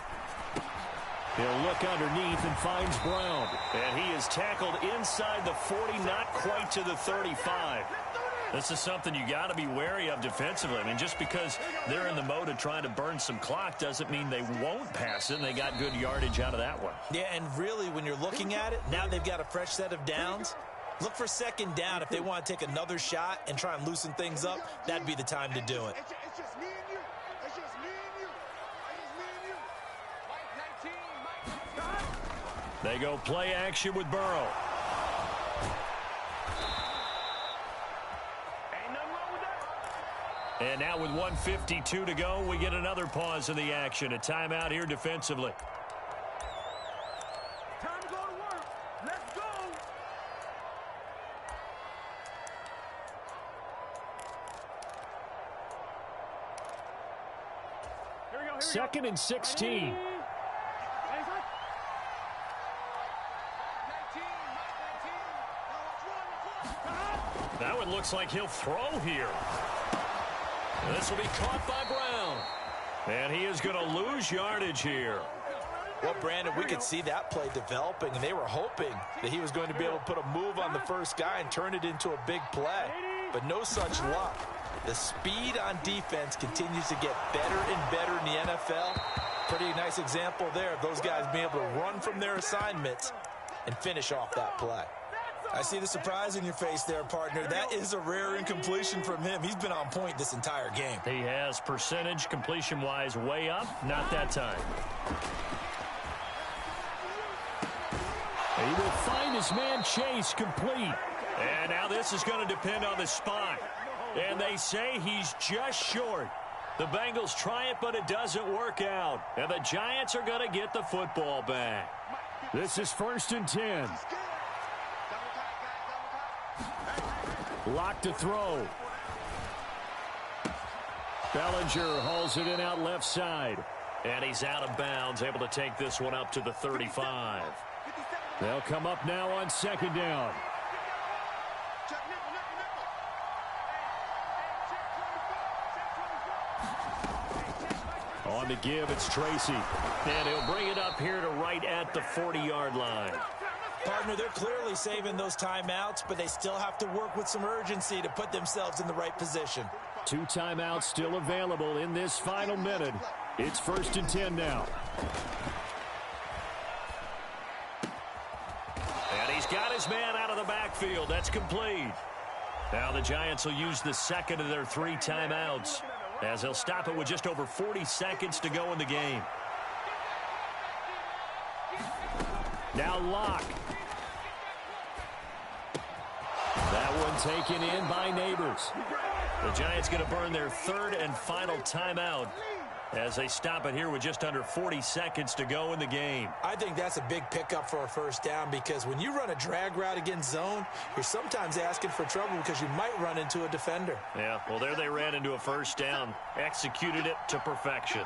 He'll look underneath and finds Brown. And he is tackled inside the 40, not quite to the 35. This is something you got to be wary of defensively. I mean, just because they're in the mode of trying to burn some clock doesn't mean they won't pass it, and they got good yardage out of that one. Yeah, and really, when you're looking at it, now they've got a fresh set of downs. Look for 2nd down. If they want to take another shot and try and loosen things up, that'd be the time to do it. It's just me and you. It's just me and you. It's just me and you. Mike 19, Mike. They go play action with Burrow. And now with 1:52 to go, we get another pause in the action. A timeout here defensively. Time to go to work. Let's go. Here we go. 2nd and 16. That one looks like he'll throw here. This will be caught by Brown. And he is going to lose yardage here. Well, Brandon, we could see that play developing, and they were hoping that he was going to be able to put a move on the first guy and turn it into a big play. But no such luck. The speed on defense continues to get better and better in the NFL. Pretty nice example there of those guys being able to run from their assignments and finish off that play. I see the surprise in your face there, partner. That is a rare incompletion from him. He's been on point this entire game. He has percentage completion-wise way up. Not that time. He will find his man Chase complete. And now this is going to depend on the spot. And they say he's just short. The Bengals try it, but it doesn't work out. And the Giants are going to get the football back. This is 1st and 10. Lock to throw. Bellinger hauls it in out left side. And he's out of bounds, able to take this one up to the 35. They'll come up now on 2nd down. On the give, it's Tracy. And he'll bring it up here to right at the 40-yard line. Partner, they're clearly saving those timeouts, but they still have to work with some urgency to put themselves in the right position. 2 timeouts still available in this final minute. It's 1st and 10 now. And he's got his man out of the backfield. That's complete. Now the Giants will use the 2nd of their 3 timeouts, as they'll stop it with just over 40 seconds to go in the game. Now Locke. That one taken in by Neighbors. The Giants going to burn their 3rd and final timeout as they stop it here with just under 40 seconds to go in the game. I think that's a big pickup for a first down because when you run a drag route against zone, you're sometimes asking for trouble because you might run into a defender. Yeah, well, there they ran into a first down, executed it to perfection.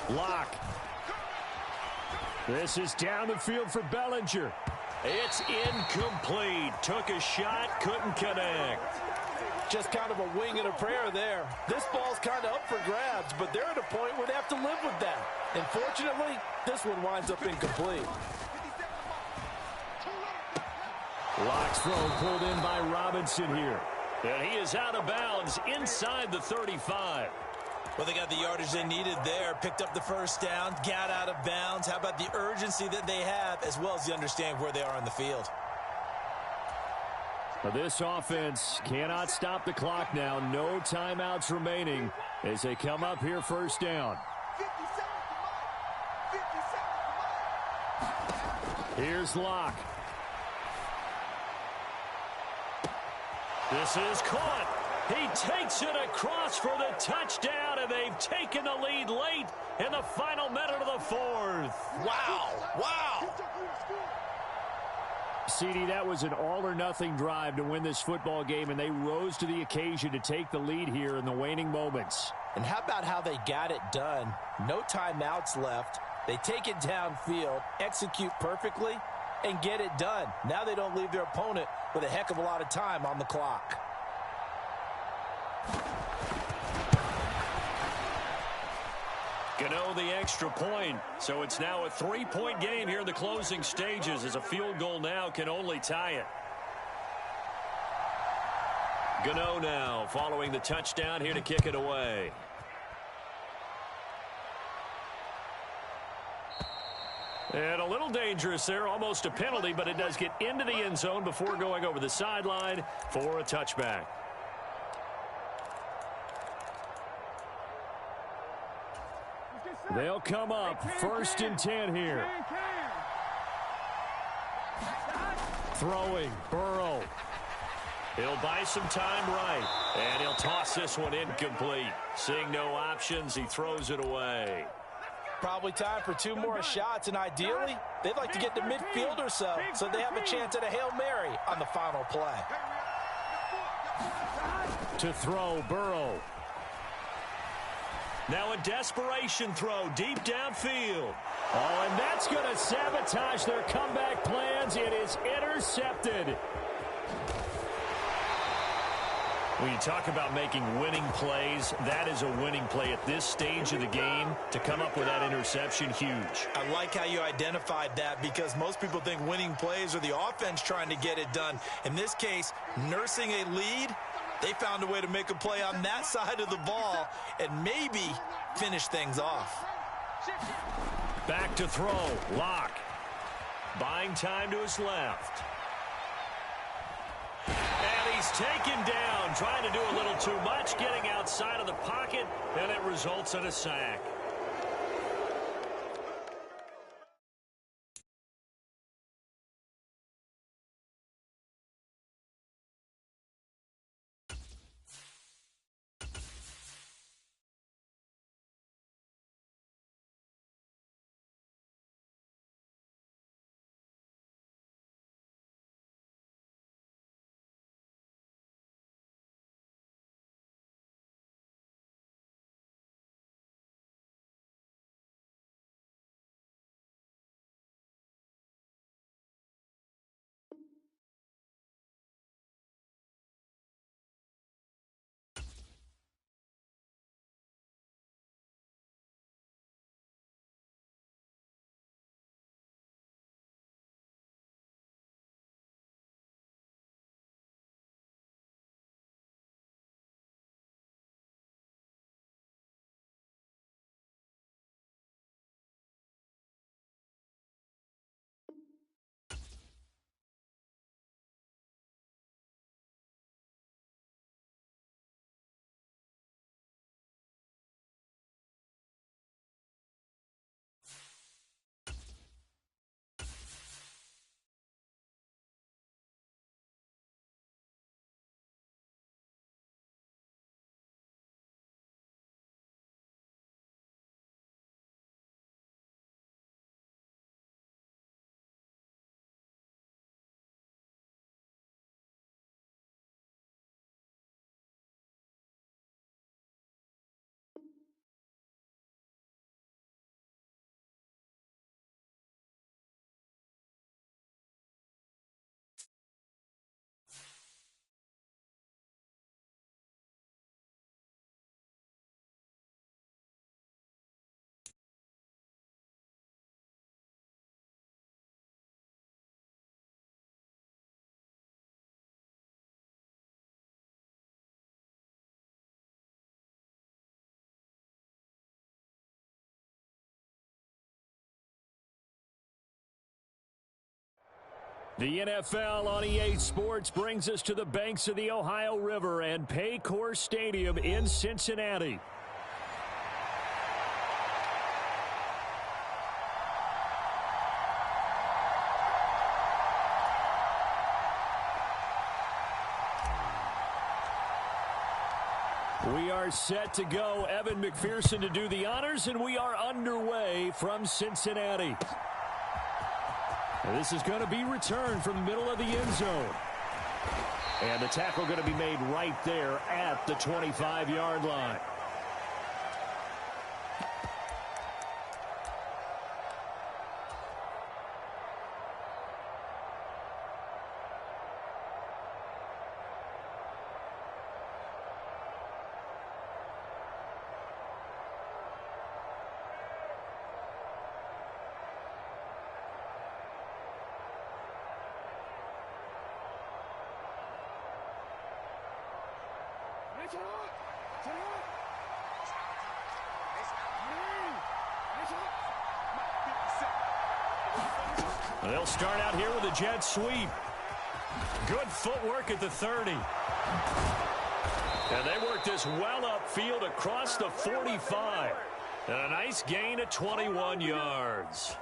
Lock. This is down the field for Bellinger. It's incomplete. Took a shot, couldn't connect. Just kind of a wing and a prayer there. This ball's kind of up for grabs, but they're at a point where they have to live with that. And fortunately, this one winds up incomplete. Lock's throw pulled in by Robinson here. And he is out of bounds inside the 35. Well, they got the yardage they needed there, picked up the first down, got out of bounds. How about the urgency that they have, as well as the understanding where they are on the field? This offense cannot stop the clock now. No timeouts remaining as they come up here first down. Here's Locke. This is caught. He takes it across for the touchdown, and they've taken the lead late in the final minute of the fourth. Wow. Wow. CD, that was an all-or-nothing drive to win this football game, and they rose to the occasion to take the lead here in the waning moments. And how about how they got it done? No timeouts left. They take it downfield, execute perfectly, and get it done. Now they don't leave their opponent with a heck of a lot of time on the clock. Gano the extra point. So it's now a 3-point game here in the closing stages as a field goal now can only tie it. Gano now following the touchdown here to kick it away. And a little dangerous there, almost a penalty, but it does get into the end zone before going over the sideline for a touchback. They'll come up first and 10 here. Throwing, Burrow. He'll buy some time right, and he'll toss this one incomplete. Seeing no options, he throws it away. Probably time for 2 more shots, and ideally, they'd like to get to midfield or so they have a chance at a Hail Mary on the final play. To throw, Burrow. Now a desperation throw deep downfield. Oh, and that's going to sabotage their comeback plans. It is intercepted. When you talk about making winning plays, that is a winning play at this stage of the game. To come up with that interception, huge. I like how you identified that because most people think winning plays are the offense trying to get it done. In this case, nursing a lead, they found a way to make a play on that side of the ball and maybe finish things off. Back to throw, Locke. Buying time to his left. And he's taken down, trying to do a little too much, getting outside of the pocket, and it results in a sack. The NFL on EA Sports brings us to the banks of the Ohio River and Paycor Stadium in Cincinnati. We are set to go. Evan McPherson to do the honors, and we are underway from Cincinnati. And this is going to be returned from the middle of the end zone. And the tackle going to be made right there at the 25-yard line. They'll start out here with a jet sweep. Good footwork at the 30. And they work this well upfield across the 45. And a nice gain of 21 yards.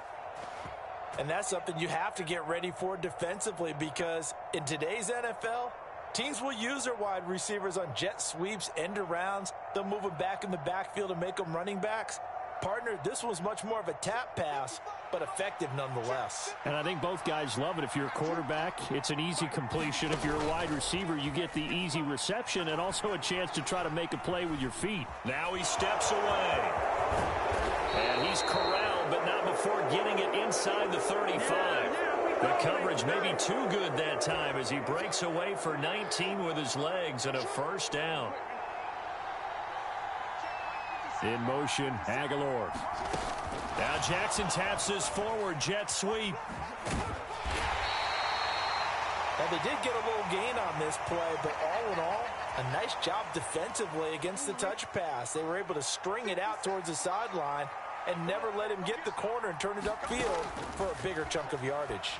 And that's something you have to get ready for defensively, because in today's NFL, teams will use their wide receivers on jet sweeps, end arounds. They'll move them back in the backfield and make them running backs. Partner, this was much more of a tap pass, but effective nonetheless. And I think both guys love it. If you're a quarterback, it's an easy completion. If you're a wide receiver, you get the easy reception and also a chance to try to make a play with your feet. Now he steps away. And he's corralled, but not before getting it inside the 35. The coverage may be too good that time as he breaks away for 19 with his legs and a first down. In motion, Aguilar. Now Jackson taps his forward jet sweep. Now they did get a little gain on this play, but all in all, a nice job defensively against the touch pass. They were able to string it out towards the sideline and never let him get the corner and turn it upfield for a bigger chunk of yardage.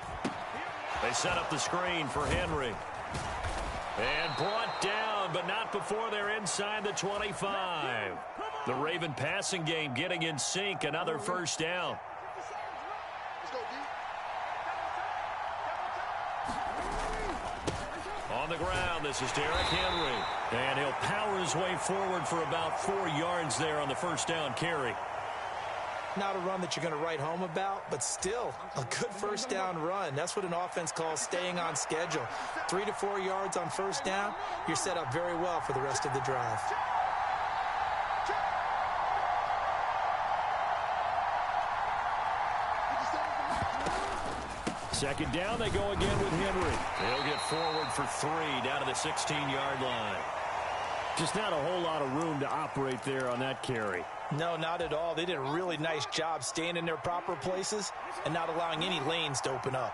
They set up the screen for Henry. And brought down, but not before they're inside the 25. The Raven passing game getting in sync. Another first down. On the ground, this is Derrick Henry. And he'll power his way forward for about 4 yards there on the first down carry. Not a run that you're going to write home about, but still a good first down run. That's what an offense calls staying on schedule. 3 to 4 yards on first down, you're set up very well for the rest of the drive. Second down, they go again with Henry. They'll get forward for 3 down to the 16-yard line. Just not a whole lot of room to operate there on that carry. No, not at all. They did a really nice job staying in their proper places and not allowing any lanes to open up.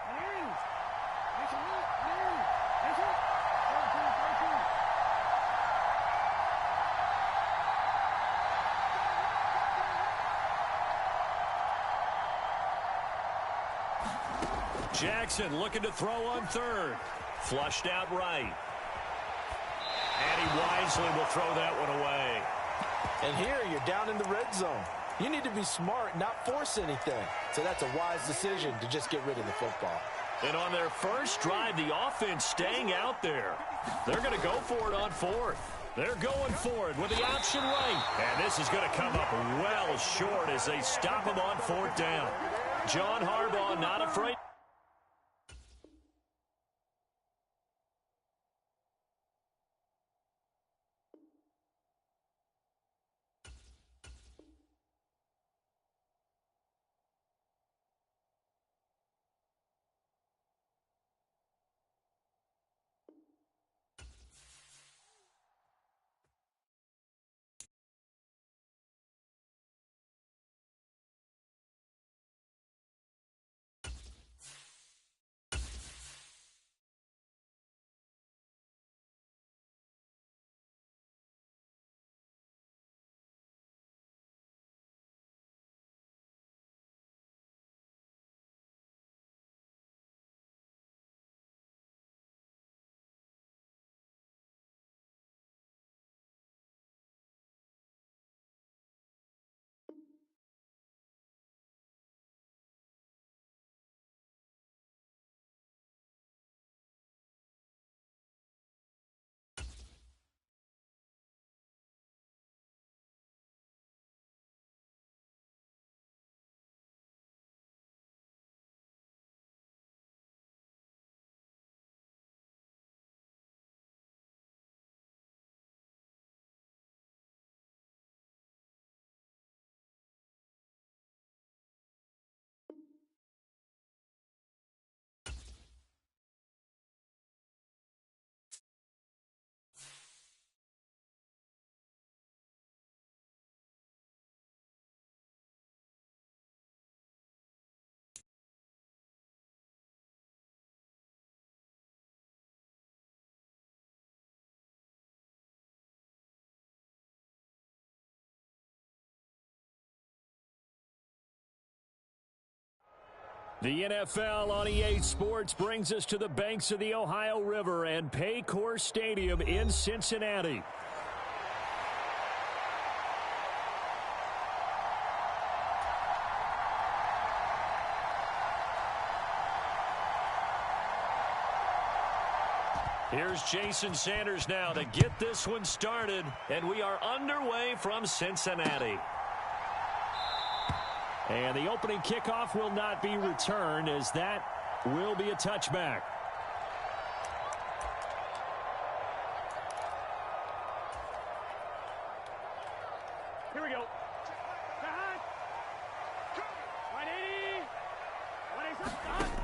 Jackson looking to throw on third. Flushed out right. And he wisely will throw that one away. And here you're down in the red zone. You need to be smart, not force anything. So that's a wise decision to just get rid of the football. And on their first drive, the offense staying out there. They're going to go for it on fourth. They're going for it with the option right. And this is going to come up well short as they stop him on fourth down. John Harbaugh not afraid. The NFL on EA Sports brings us to the banks of the Ohio River and Paycor Stadium in Cincinnati. Here's Jason Sanders now to get this one started, and we are underway from Cincinnati. And the opening kickoff will not be returned, as that will be a touchback. Here we go.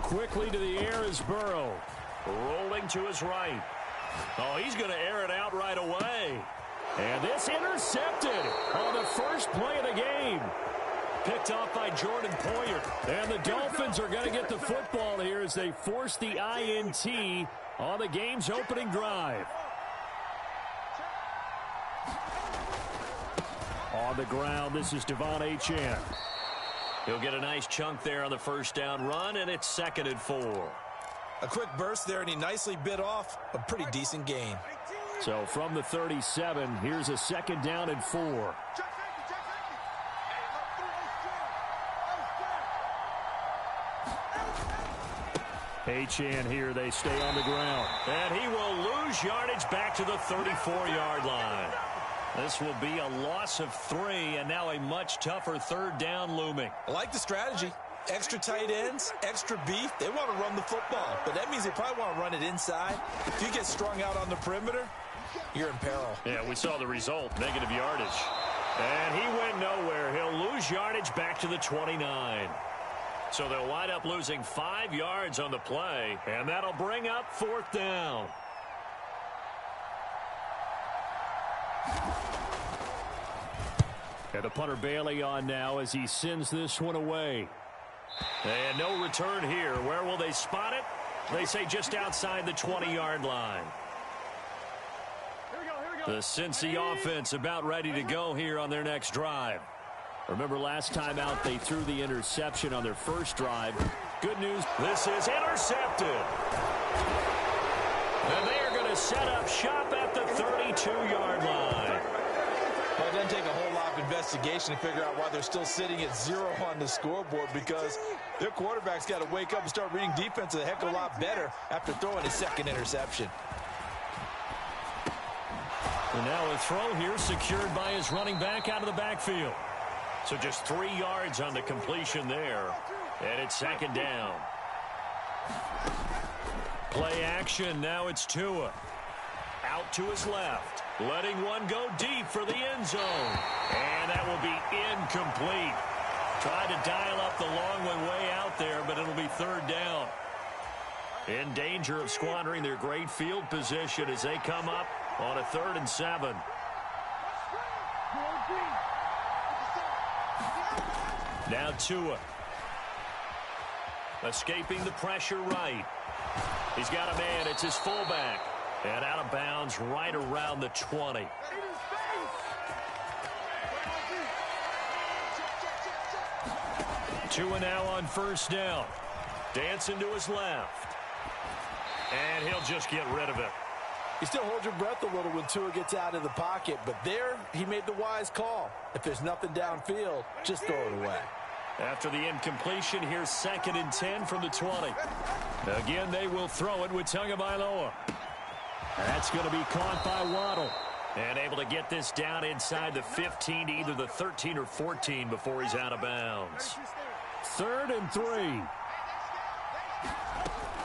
Quickly to the air is Burrow. Rolling to his right. Oh, he's going to air it out right away. And this intercepted on the first play of the game. Picked off by Jordan Poyer. And the Dolphins are going to get the football here as they force the INT on the game's opening drive. On the ground, this is Devon Achane. He'll get a nice chunk there on the first down run, and it's 2nd and 4. A quick burst there, and he nicely bit off a pretty decent gain. So from the 37, here's a 2nd down and 4. Achane here, they stay on the ground. And he will lose yardage back to the 34-yard line. This will be a loss of 3, and now a much tougher 3rd down looming. I like the strategy. Extra tight ends, extra beef. They want to run the football, but that means they probably want to run it inside. If you get strung out on the perimeter, you're in peril. Yeah, we saw the result, negative yardage. And he went nowhere. He'll lose yardage back to the 29. So they'll wind up losing 5 yards on the play, and that'll bring up 4th down. And the punter Bailey on now as he sends this one away. And no return here. Where will they spot it? They say just outside the 20-yard line. The Cincy offense about ready to go here on their next drive. Remember last time out they threw the interception on their first drive. Good news, this is intercepted. And they are going to set up shop at the 32-yard line. Well, it doesn't take a whole lot of investigation to figure out why they're still sitting at 0 on the scoreboard, because their quarterback's got to wake up and start reading defense a heck of a lot better after throwing his 2nd interception. And now a throw here secured by his running back out of the backfield. So just 3 yards on the completion there. And it's 2nd down. Play action. Now it's Tua. Out to his left. Letting one go deep for the end zone. And that will be incomplete. Tried to dial up the long one way out there, but it'll be 3rd down. In danger of squandering their great field position as they come up on a 3rd and 7. Now Tua. Escaping the pressure right. He's got a man. It's his fullback. And out of bounds right around the 20. Tua now on 1st down. Dancing to his left. And he'll just get rid of it. You still hold your breath a little when Tua gets out of the pocket, but there he made the wise call. If there's nothing downfield, just throw it away. After the incompletion, here's 2nd and 10 from the 20. Again, they will throw it with Tagovailoa. That's going to be caught by Waddle. And able to get this down inside the 15 to either the 13 or 14 before he's out of bounds. 3rd and 3.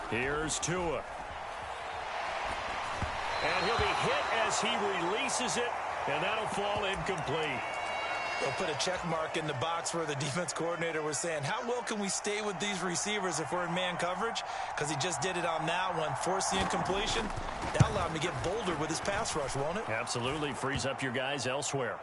Here's Tua. And he'll be hit as he releases it, and that'll fall incomplete. They'll put a check mark in the box where the defense coordinator was saying, how well can we stay with these receivers if we're in man coverage? Because he just did it on that one, forced the incompletion. That'll allow him to get bolder with his pass rush, won't it? Absolutely. Frees up your guys elsewhere.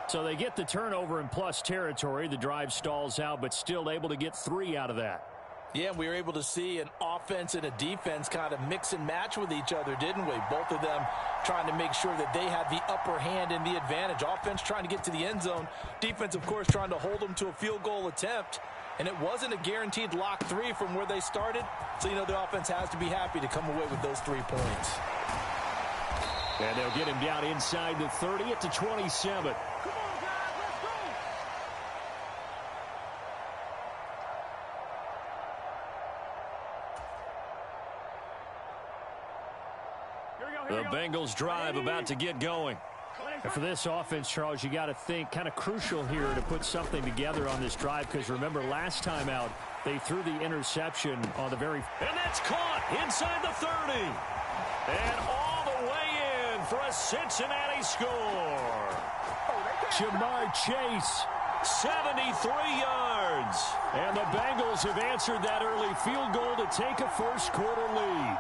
So they get the turnover in plus territory. The drive stalls out, but still able to get 3 out of that. Yeah, we were able to see an offense and a defense kind of mix and match with each other, didn't we? Both of them trying to make sure that they had the upper hand and the advantage. Offense trying to get to the end zone. Defense, of course, trying to hold them to a field goal attempt. And it wasn't a guaranteed lock 3 from where they started. So, you know, the offense has to be happy to come away with those 3 points. And they'll get him down inside the 30 at the 27. The Bengals drive about to get going. And for this offense, Charles, you got to think kind of crucial here to put something together on this drive, because remember last time out they threw the interception on the very... And that's caught inside the 30. And all the way in for a Cincinnati score. Jamar Chase, 73 yards. and the Bengals have answered that early field goal to take a first quarter lead.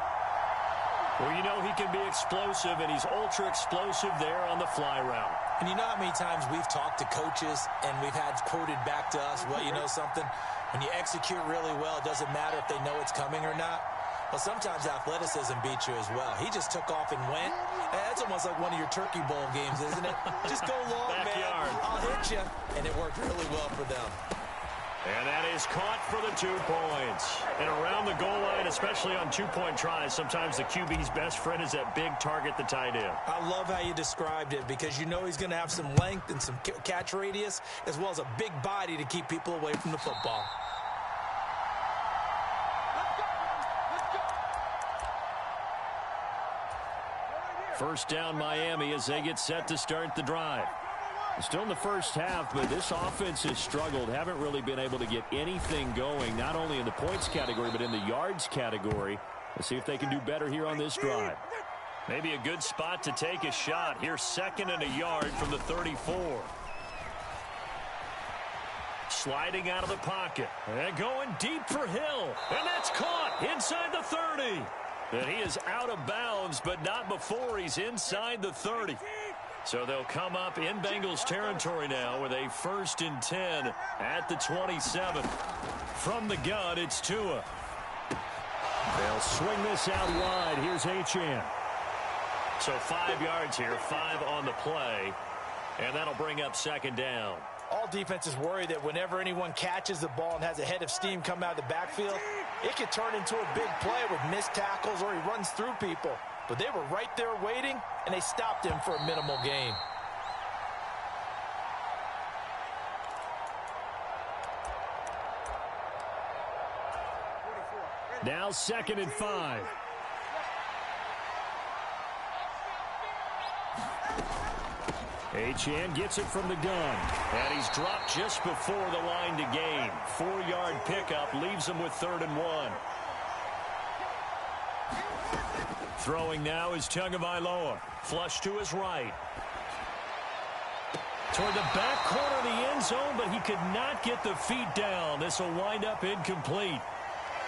Well, you know he can be explosive, and he's ultra-explosive there on the fly route. And you know how many times we've talked to coaches and we've had quoted back to us, well, you know something? When you execute really well, it doesn't matter if they know it's coming or not. Well, sometimes athleticism beats you as well. He just took off and went. That's almost like one of your Turkey Bowl games, isn't it? Just go long, Backyard. man. I'll hit you. And it worked really well for them. And that is caught for the 2 points. And around the goal line, especially on 2-point tries, sometimes the QB's best friend is that big target, the tight end. I love how you described it, because you know he's going to have some length and some catch radius, as well as a big body to keep people away from the football. First down Miami as they get set to start the drive. Still in the first half, but this offense has struggled. Haven't really been able to get anything going, not only in the points category, but in the yards category. Let's see if they can do better here on this drive. Maybe a good spot to take a shot. Here's 2nd and a yard from the 34. Sliding out of the pocket. And going deep for Hill. And that's caught inside the 30. And he is out of bounds, but not before he's inside the 30. So they'll come up in Bengals territory now with a 1st and 10 at the 27. From the gun, it's Tua. They'll swing this out wide. Here's Achane. So 5 yards here, 5 on the play. And that'll bring up 2nd down. All defenses worry that whenever anyone catches the ball and has a head of steam come out of the backfield, it could turn into a big play with missed tackles or he runs through people. But they were right there waiting, and they stopped him for a minimal gain. Now 2nd and 5. Achane gets it from the gun. And he's dropped just before the line to gain. 4-yard pickup leaves him with 3rd and 1. Throwing now is Tagovailoa. Flush to his right. Toward the back corner of the end zone, but he could not get the feet down. This will wind up incomplete.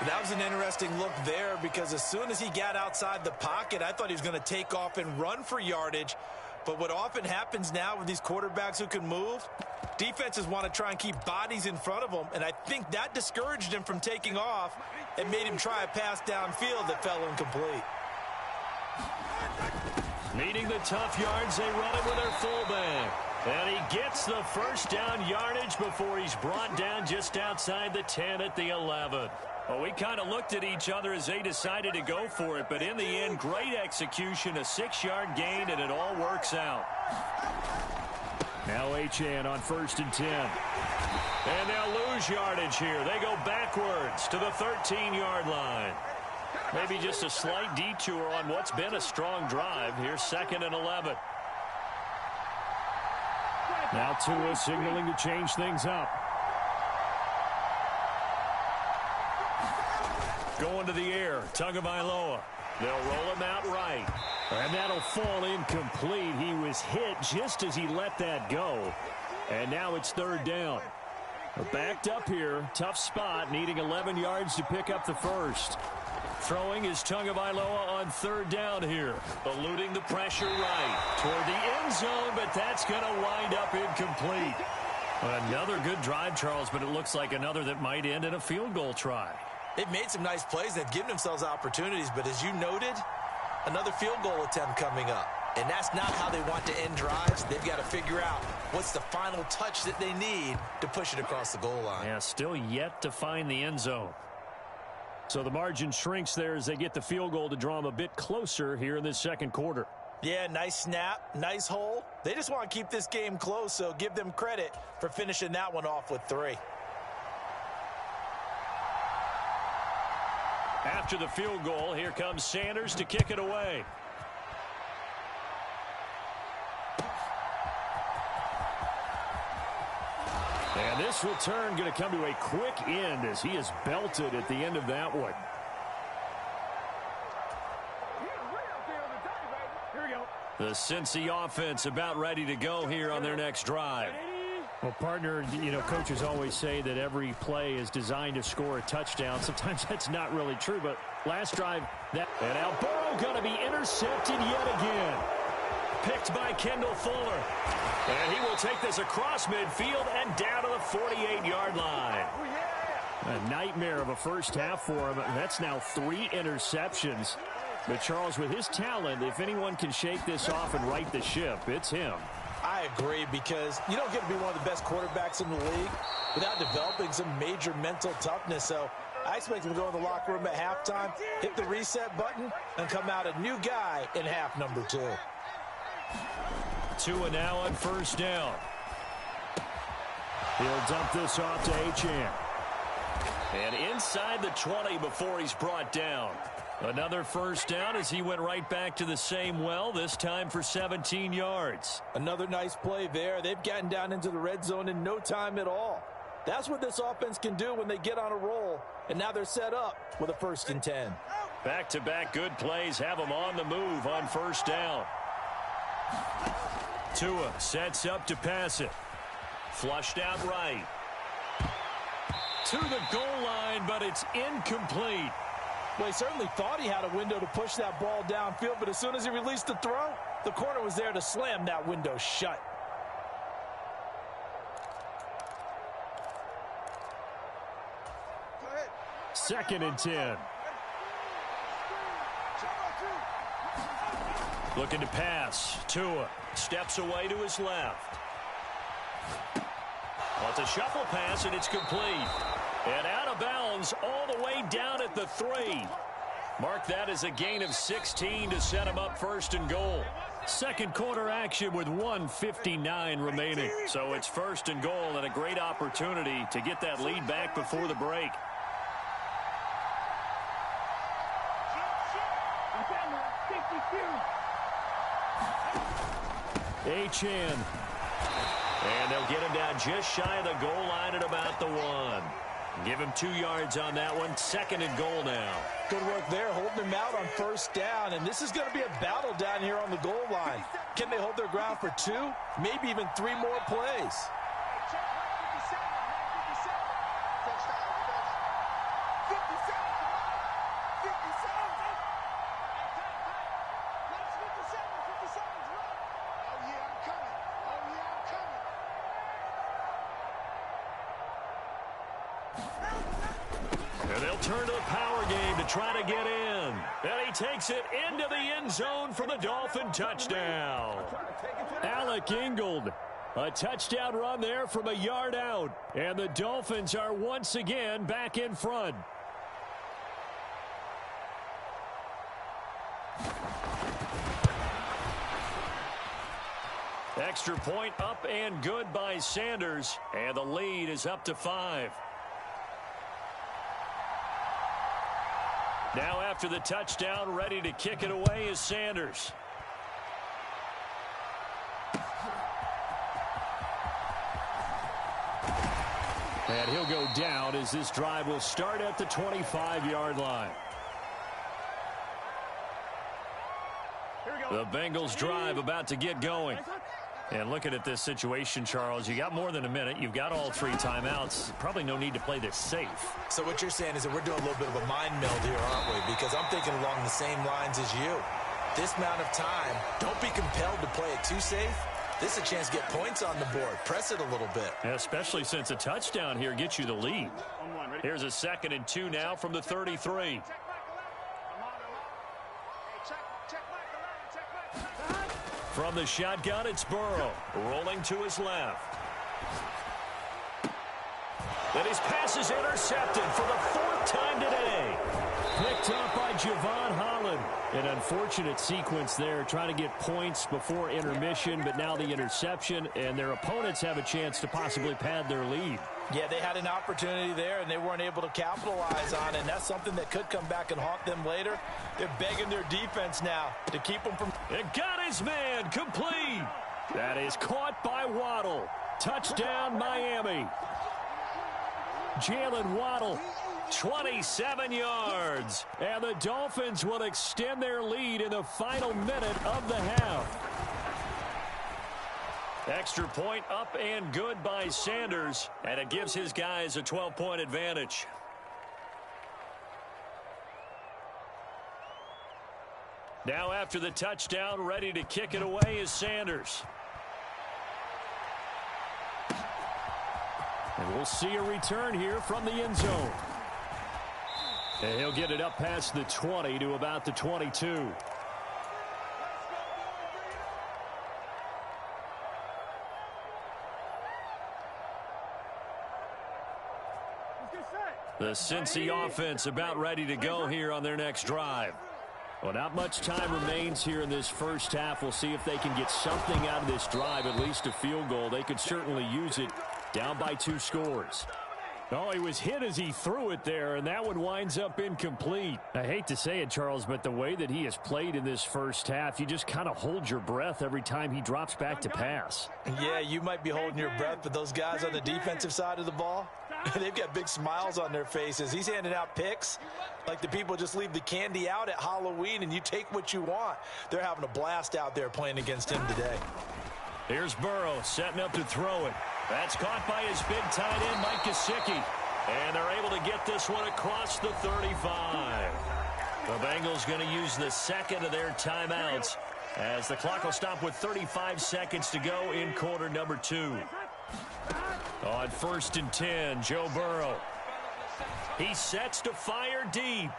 That was an interesting look there, because as soon as he got outside the pocket, I thought he was going to take off and run for yardage. But what often happens now with these quarterbacks who can move, defenses want to try and keep bodies in front of them, and I think that discouraged him from taking off and made him try a pass downfield that fell incomplete. Needing the tough yards, they run it with their fullback. And he gets the 1st down yardage before he's brought down just outside the 10 at the 11. Well, we kind of looked at each other as they decided to go for it, but in the end, great execution, a 6-yard gain, and it all works out. Now Achane on 1st and 10. And they'll lose yardage here. They go backwards to the 13-yard line. Maybe just a slight detour on what's been a strong drive. Here's 2nd and 11. Now Tua signaling to change things up. Going to the air, Tagovailoa. They'll roll him out right. And that'll fall incomplete. He was hit just as he let that go. And now it's 3rd down. Backed up here, tough spot, needing 11 yards to pick up the 1st. Throwing is Tagovailoa on 3rd down here. Eluding the pressure right toward the end zone, but that's going to wind up incomplete. Another good drive, Charles, but it looks like another that might end in a field goal try. They've made some nice plays. They've given themselves opportunities, but as you noted, another field goal attempt coming up. And that's not how they want to end drives. They've got to figure out what's the final touch that they need to push it across the goal line. Yeah, still yet to find the end zone. So the margin shrinks there as they get the field goal to draw them a bit closer here in this second quarter. Yeah, nice snap, nice hole. They just want to keep this game close, so give them credit for finishing that one off with 3. After the field goal, here comes Sanders to kick it away. And this return going to come to a quick end as he is belted at the end of that one. The Cincy offense about ready to go here on their next drive. Well, partner, coaches always say that every play is designed to score a touchdown. Sometimes that's not really true, but last drive, and now Burrow going to be intercepted yet again. Picked by Kendall Fuller. And he will take this across midfield and down to the 48-yard line. A nightmare of a first half for him. That's now 3 interceptions. But, Charles, with his talent, if anyone can shake this off and right the ship, it's him. I agree, because you don't get to be one of the best quarterbacks in the league without developing some major mental toughness. So I expect him to go in the locker room at halftime, hit the reset button, and come out a new guy in half number 2. Tua now on first down. He'll dump this off to Achane. And inside the 20 before he's brought down. Another first down as he went right back to the same well, this time for 17 yards. Another nice play there. They've gotten down into the red zone in no time at all. That's what this offense can do when they get on a roll. And now they're set up with a 1st and 10. Back-to-back good plays have them on the move on first down. Tua sets up to pass it. Flushed out right. To the goal line, but it's incomplete. Well, he certainly thought he had a window to push that ball downfield, but as soon as he released the throw, the corner was there to slam that window shut. Second and 10. Looking to pass. Tua steps away to his left. Well, it's a shuffle pass, and it's complete. And out of bounds all the way down at the 3. Mark that as a gain of 16 to set him up 1st and goal. Second quarter action with 1:59 remaining. So it's 1st and goal and a great opportunity to get that lead back before the break. Achane. And they'll get him down just shy of the goal line at about the 1. Give him 2 yards on that one. 2nd and goal now. Good work there, holding him out on first down. And this is going to be a battle down here on the goal line. Can they hold their ground for 2, maybe even 3 more plays? And they'll turn to the power game to try to get in. And he takes it into the end zone for the Dolphin touchdown. Alec Ingold. A touchdown run there from a yard out. And the Dolphins are once again back in front. Extra point up and good by Sanders. And the lead is up to 5. Now after the touchdown, ready to kick it away is Sanders. And he'll go down as this drive will start at the 25-yard line. The Bengals drive about to get going. And looking at this situation, Charles, you got more than a minute. You've got all 3 timeouts. Probably no need to play this safe. So what you're saying is that we're doing a little bit of a mind meld here, aren't we? Because I'm thinking along the same lines as you. This amount of time, don't be compelled to play it too safe. This is a chance to get points on the board. Press it a little bit. Especially since a touchdown here gets you the lead. Here's a 2nd and 2 now from the 33. From the shotgun, it's Burrow. Rolling to his left. Then his pass is intercepted for the fourth time today. Picked up by Javon Holland. An unfortunate sequence there, trying to get points before intermission, but now the interception, and their opponents have a chance to possibly pad their lead. Yeah, they had an opportunity there, and they weren't able to capitalize on it, and that's something that could come back and haunt them later. They're begging their defense now to keep them from... It got his man complete. That is caught by Waddle. Touchdown, Miami. Jalen Waddle, 27 yards. And the Dolphins will extend their lead in the final minute of the half. Extra point up and good by Sanders, and it gives his guys a 12-point advantage. Now after the touchdown, ready to kick it away is Sanders. And we'll see a return here from the end zone. And he'll get it up past the 20 to about the 22. The Cincy offense about ready to go here on their next drive. Well, not much time remains here in this first half. We'll see if they can get something out of this drive, at least a field goal. They could certainly use it, down by 2 scores. Oh, he was hit as he threw it there, and that one winds up incomplete. I hate to say it, Charles, but the way that he has played in this first half, you just kind of hold your breath every time he drops back to pass. Yeah, you might be holding your breath, but those guys on the defensive side of the ball, they've got big smiles on their faces. He's handing out picks like the people just leave the candy out at Halloween and you take what you want. They're having a blast out there playing against him today. Here's Burrow setting up to throw it. That's caught by his big tight end, Mike Gesicki. And they're able to get this one across the 35. The Bengals going to use the second of their timeouts as the clock will stop with 35 seconds to go in quarter number 2. On 1st and 10, Joe Burrow. He sets to fire deep.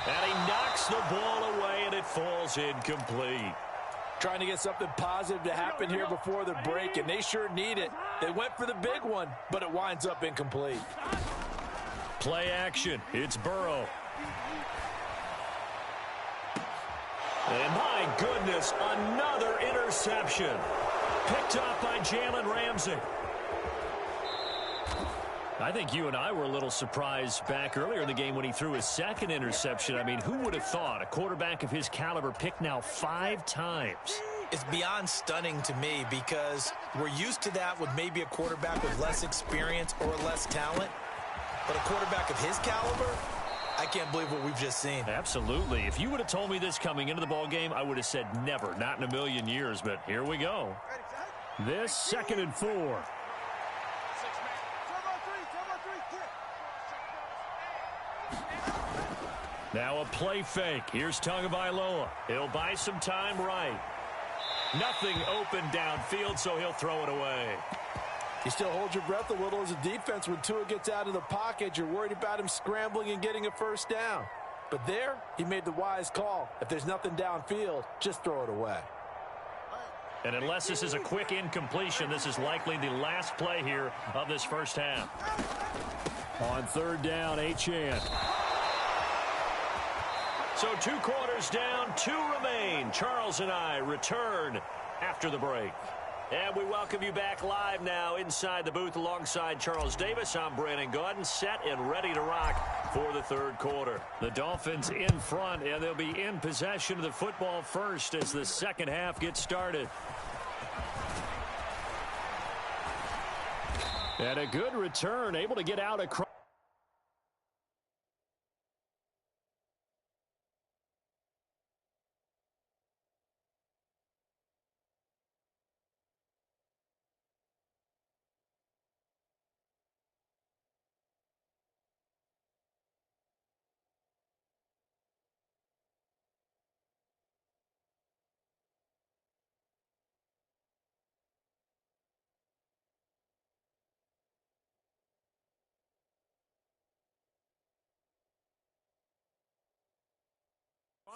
And he knocks the ball away, and it falls incomplete. Trying to get something positive to happen here before the break, and they sure need it. They went for the big one, but it winds up incomplete. Play action. It's Burrow. And my goodness, another interception. Picked up by Jalen Ramsey. I think you and I were a little surprised back earlier in the game when he threw his second interception. I mean, who would have thought a quarterback of his caliber picked now 5 times? It's beyond stunning to me because we're used to that with maybe a quarterback with less experience or less talent. But a quarterback of his caliber, I can't believe what we've just seen. Absolutely. If you would have told me this coming into the ball game, I would have said never, not in a million years. But here we go. This 2nd and 4. Now a play fake. Here's Tagovailoa. He'll buy some time right. Nothing open downfield, so he'll throw it away. You still hold your breath a little as a defense when Tua gets out of the pocket. You're worried about him scrambling and getting a first down. But there, he made the wise call. If there's nothing downfield, just throw it away. And unless this is a quick incompletion, this is likely the last play here of this first half. On 3rd down, Achane. So 2 quarters down, 2 remain. Charles and I return after the break. And we welcome you back live now inside the booth alongside Charles Davis. I'm Brandon Gaudin, set and ready to rock for the 3rd quarter. The Dolphins in front, and they'll be in possession of the football first as the second half gets started. And a good return, able to get out across.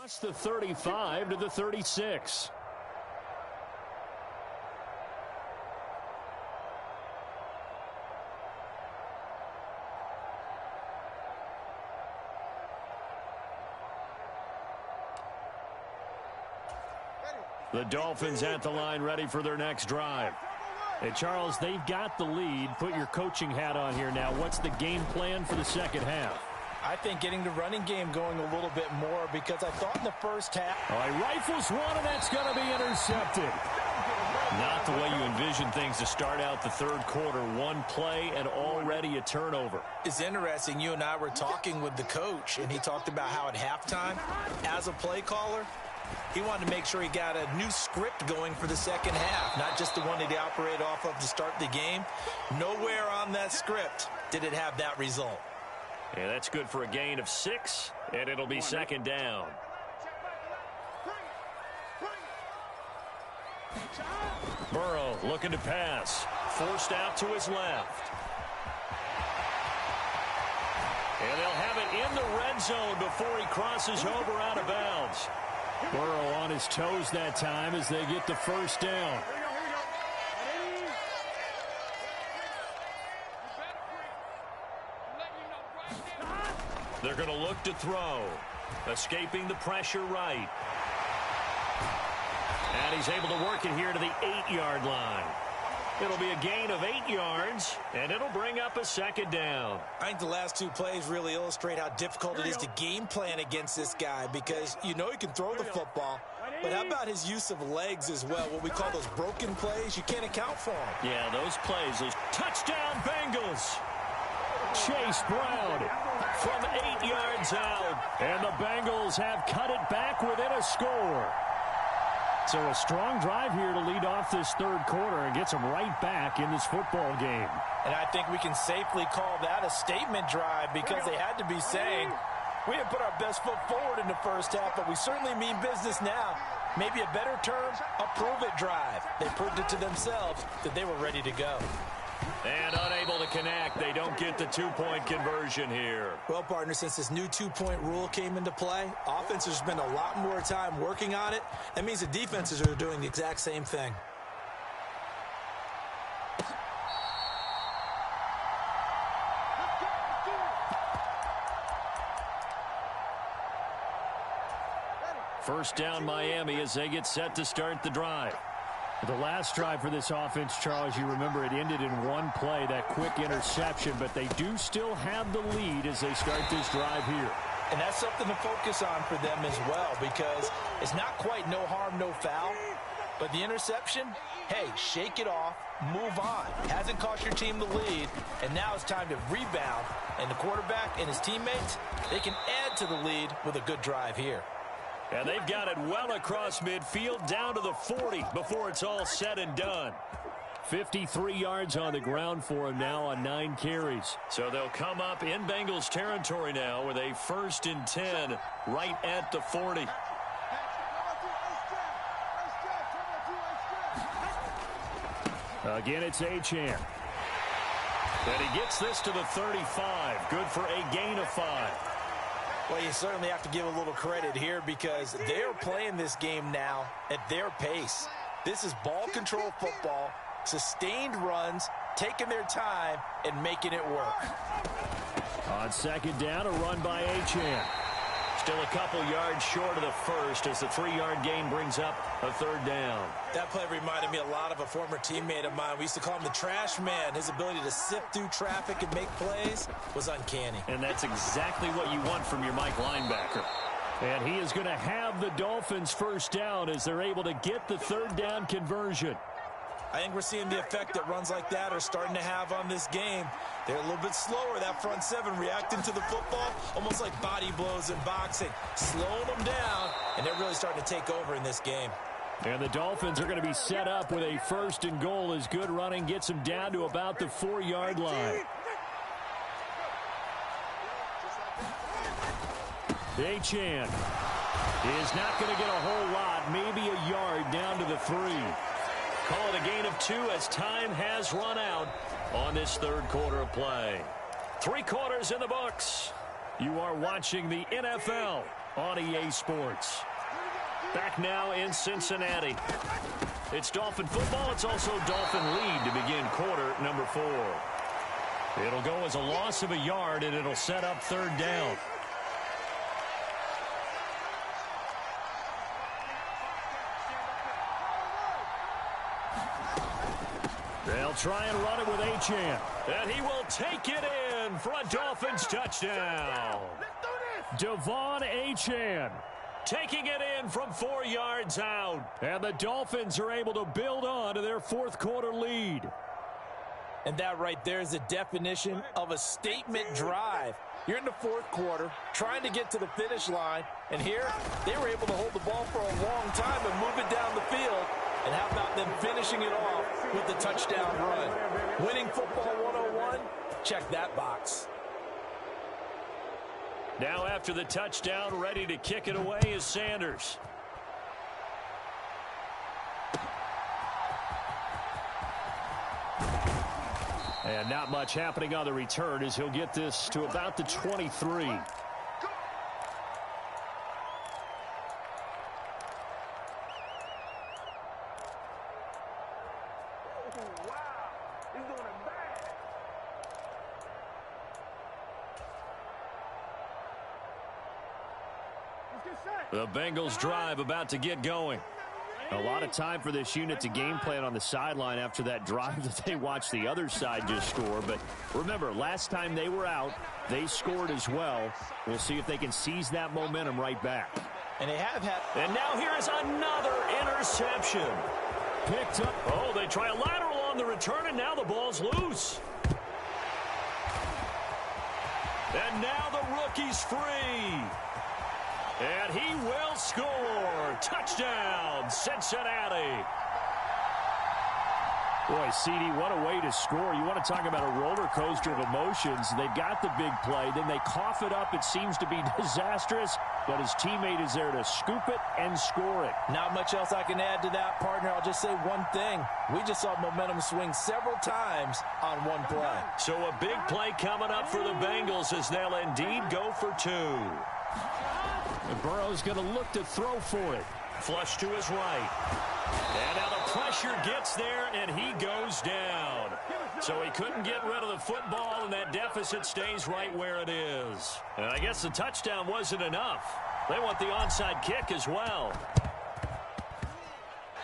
Across the 35 to the 36. The Dolphins at the line ready for their next drive. Hey, Charles, they've got the lead. Put your coaching hat on here now. What's the game plan for the second half? I think getting the running game going a little bit more because I thought in the first half. All right, rifles one, and that's going to be intercepted. Not the way you envision things to start out the third quarter. One play and already a turnover. It's interesting. You and I were talking with the coach, and he talked about how at halftime, as a play caller, he wanted to make sure he got a new script going for the second half, not just the one that he operated off of to start the game. Nowhere on that script did it have that result. Yeah, that's good for a gain of 6, and it'll be second down. Burrow looking to pass. Forced out to his left. And they'll have it in the red zone before he crosses over out of bounds. Burrow on his toes that time as they get the first down. They're going to look to throw. Escaping the pressure right. And he's able to work it here to the 8-yard line. It'll be a gain of 8 yards, and it'll bring up a second down. I think the last two plays really illustrate how difficult it is to game plan against this guy because you know he can throw the football, but how about his use of legs as well? What we call those broken plays, you can't account for them. Yeah, those plays, those touchdown Bengals. Chase Brown from 8 yards out, and the Bengals have cut it back within a score. So a strong drive here to lead off this third quarter and gets them right back in this football game. And I think we can safely call that a statement drive because they had to be saying, we didn't put our best foot forward in the first half, but we certainly mean business now. Maybe a better term, a prove-it drive. They proved it to themselves that they were ready to go. And unable to connect. They don't get the two-point conversion here. Well, partner, since this new two-point rule came into play, offenses spend a lot more time working on it. That means the defenses are doing the exact same thing. First down Miami as they get set to start the drive. The last drive for this offense, Charles, you remember it ended in one play, that quick interception, but they do still have the lead as they start this drive here. And that's something to focus on for them as well because it's not quite no harm, no foul, but the interception, hey, shake it off, move on. Hasn't cost your team the lead, and now it's time to rebound, and the quarterback and his teammates, they can add to the lead with a good drive here. And they've got it well across midfield down to the 40 before it's all said and done. 53 yards on the ground for him now on 9 carries. So they'll come up in Bengals territory now with a 1st and 10 right at the 40. Again, it's Achane. And he gets this to the 35. Good for a gain of 5. Well, you certainly have to give a little credit here because they're playing this game now at their pace. This is ball control football, sustained runs, taking their time, and making it work. On second down, a run by Achane. Still a couple yards short of the first as the 3-yard gain brings up a 3rd down. That play reminded me a lot of a former teammate of mine. We used to call him the trash man. His ability to sift through traffic and make plays was uncanny. And that's exactly what you want from your Mike linebacker. And he is going to have the Dolphins first down as they're able to get the 3rd down conversion. I think we're seeing the effect that runs like that are starting to have on this game. They're a little bit slower, that front 7, reacting to the football, almost like body blows in boxing, slowing them down, and they're really starting to take over in this game. And the Dolphins are going to be set up with a 1st and goal as good running gets them down to about the 4-yard line. Achane is not going to get a whole lot, maybe a yard down to the 3. Call it a gain of 2 as time has run out on this 3rd quarter of play. 3 quarters in the books. You are watching the NFL on EA Sports. Back now in Cincinnati. It's Dolphin football. It's also Dolphin lead to begin quarter number 4. It'll go as a loss of a yard, and it'll set up third down. They'll try and run it with Achane. And he will take it in for a Dolphins touchdown. Devon Achane taking it in from 4 yards out. And the Dolphins are able to build on to their fourth quarter lead. And that right there is the definition of a statement drive. You're in the fourth quarter, trying to get to the finish line. And here, they were able to hold the ball for a long time and move it down the field. And how about them finishing it off with the touchdown run? Winning football 101? Check that box. Now after the touchdown, ready to kick it away is Sanders. And not much happening on the return as he'll get this to about the 23. The Bengals drive about to get going. A lot of time for this unit to game plan on the sideline after that drive that they watched the other side just score. But remember, last time they were out, they scored as well. We'll see if they can seize that momentum right back. And they have had. And now here is another interception. Picked up. Oh, they try a lateral on the return, and now the ball's loose. And now the rookie's free. And he will score. Touchdown, Cincinnati. Boy, CD, what a way to score. You want to talk about a roller coaster of emotions. They've got the big play. Then they cough it up. It seems to be disastrous. But his teammate is there to scoop it and score it. Not much else I can add to that, partner. I'll just say one thing. We just saw momentum swing several times on one play. So a big play coming up for the Bengals as they'll indeed go for 2. And Burrow's going to look to throw for it. Flush to his right. And now the pressure gets there, and he goes down. So he couldn't get rid of the football, and that deficit stays right where it is. And I guess the touchdown wasn't enough. They want the onside kick as well.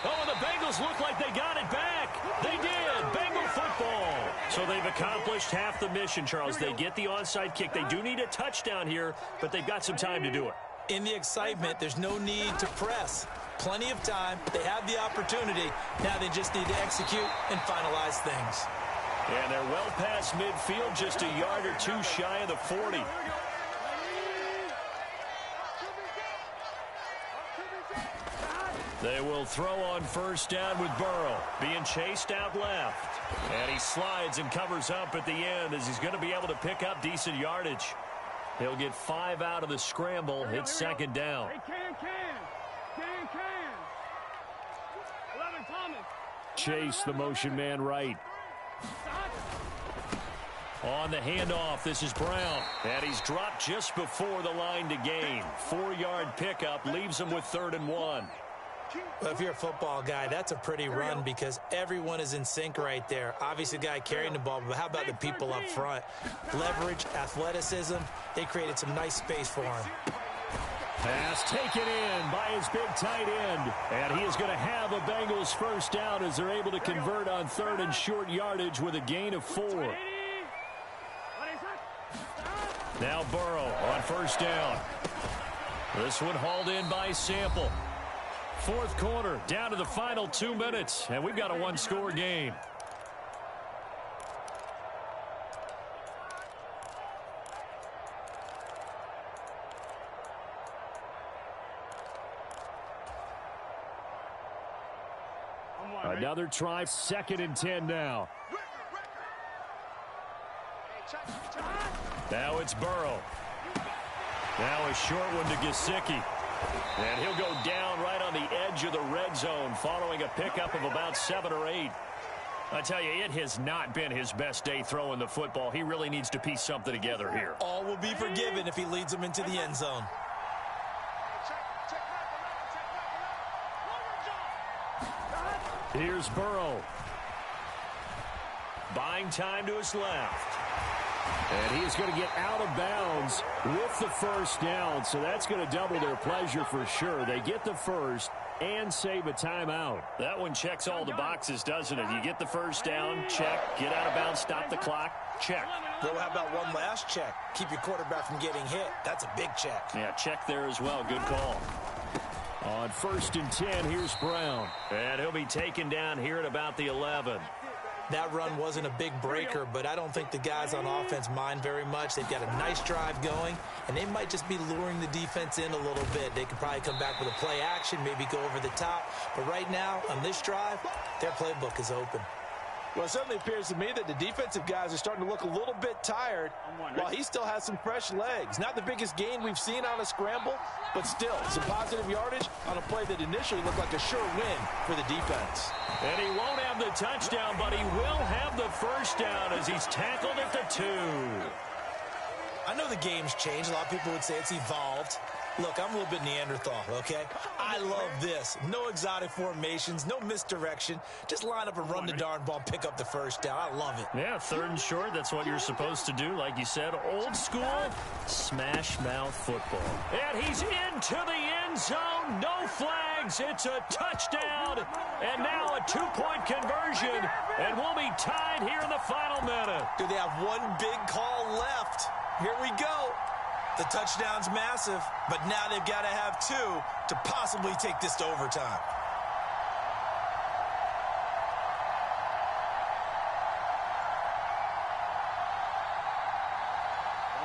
Oh, and the Bengals look like they got it back. They did. Bengal football. So they've accomplished half the mission, Charles. They get the onside kick. They do need a touchdown here, but they've got some time to do it. In the excitement, there's no need to press. Plenty of time. They have the opportunity. Now they just need to execute and finalize things. And they're well past midfield, just a yard or 2 shy of the 40. They will throw on first down with Burrow, being chased out left. And he slides and covers up at the end as he's going to be able to pick up decent yardage. He'll get 5 out of the scramble. It's second down. Chase the motion man right. On the handoff, this is Brown. And he's dropped just before the line to gain. 4-yard pickup leaves him with 3rd and 1. Well, if you're a football guy, that's a pretty run because everyone is in sync right there. Obviously, the guy carrying the ball, but how about the people up front? Leverage, athleticism, they created some nice space for him. Pass taken in by his big tight end. And he is going to have a Bengals first down as they're able to convert on 3rd and short yardage with a gain of 4. Now Burrow on first down. This one hauled in by Sample. Fourth quarter, down to the final 2 minutes, and we've got a 1-score game. Another try, 2nd and 10 now. Now it's Burrow. Now a short one to Gesicki. And he'll go down right on the edge of the red zone following a pickup of about 7 or 8. I tell you, it has not been his best day throwing the football. He really needs to piece something together here. All will be forgiven if he leads them into the end zone. Here's Burrow. Buying time to his left. And he is going to get out of bounds with the first down, so that's going to double their pleasure for sure. They get the first and save a timeout. That one checks all the boxes, doesn't it? You get the first down, check, get out of bounds, stop the clock, check. Well, how about one last check? Keep your quarterback from getting hit. That's a big check. Yeah, check there as well. Good call. On 1st and 10, here's Brown. And he'll be taken down here at about the 11. That run wasn't a big breaker, but I don't think the guys on offense mind very much. They've got a nice drive going, and they might just be luring the defense in a little bit. They could probably come back with a play action, maybe go over the top. But right now, on this drive, their playbook is open. Well, it certainly appears to me that the defensive guys are starting to look a little bit tired while he still has some fresh legs. Not the biggest gain we've seen on a scramble, but still some positive yardage on a play that initially looked like a sure win for the defense. And he won't have the touchdown, but he will have the first down as he's tackled at the 2. I know the game's changed. A lot of people would say it's evolved. Look, I'm a little bit Neanderthal, okay? I love this. No exotic formations, no misdirection. Just line up and run the darn ball, pick up the first down. I love it. Yeah, 3rd and short, that's what you're supposed to do. Like you said, old school, smash mouth football. And he's into the end zone. No flags. It's a touchdown. And now a 2-point conversion. And we'll be tied here in the final minute. Do they have one big call left? Here we go. The touchdown's massive, but now they've got to have 2 to possibly take this to overtime.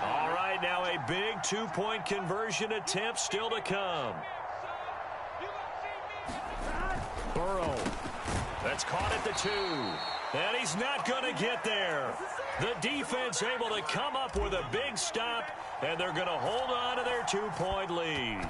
All right, now a big 2-point conversion attempt still to come. Burrow. That's caught at the 2. And he's not going to get there. The defense able to come up with a big stop, and they're going to hold on to their 2-point lead.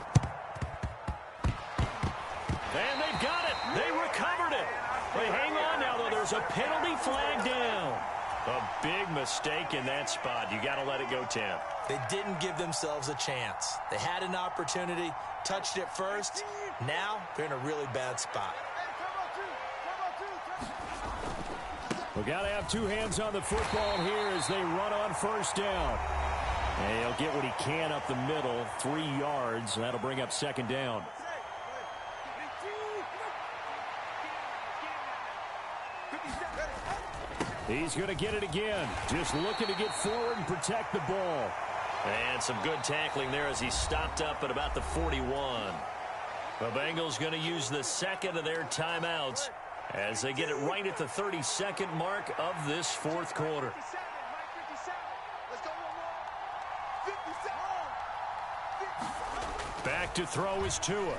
And they've got it. They recovered it. They hang on now, though. There's a penalty flag down. A big mistake in that spot. You got to let it go 10. They didn't give themselves a chance. They had an opportunity, touched it first. Now they're in a really bad spot. We've got to have 2 hands on the football here as they run on first down. And he'll get what he can up the middle, 3 yards, and that'll bring up 2nd down. He's going to get it again. Just looking to get forward and protect the ball. And some good tackling there as he stopped up at about the 41. The Bengals going to use the 2nd of their timeouts as they get it right at the 32nd mark of this 4th quarter. Back to throw is Tua.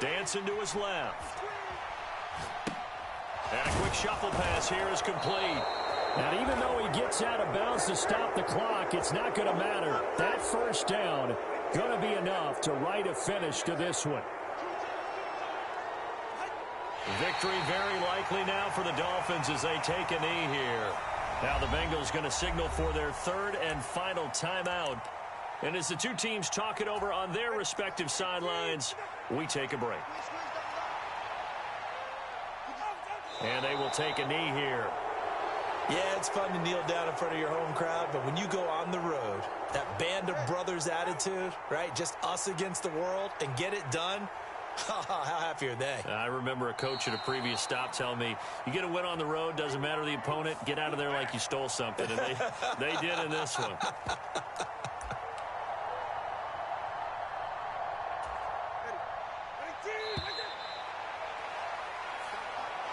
Dancing to his left. And a quick shuffle pass here is complete. And even though he gets out of bounds to stop the clock, it's not going to matter. That first down going to be enough to write a finish to this one. Victory very likely now for the Dolphins as they take a knee here. Now the Bengals going to signal for their 3rd and final timeout. And as the 2 teams talk it over on their respective sidelines, we take a break. And they will take a knee here. Yeah, it's fun to kneel down in front of your home crowd, but when you go on the road, that band of brothers attitude, right, just us against the world, and get it done, how happy are they? I remember a coach at a previous stop telling me, you get a win on the road, doesn't matter the opponent, get out of there like you stole something. And they did in this one.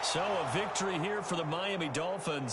So a victory here for the Miami Dolphins.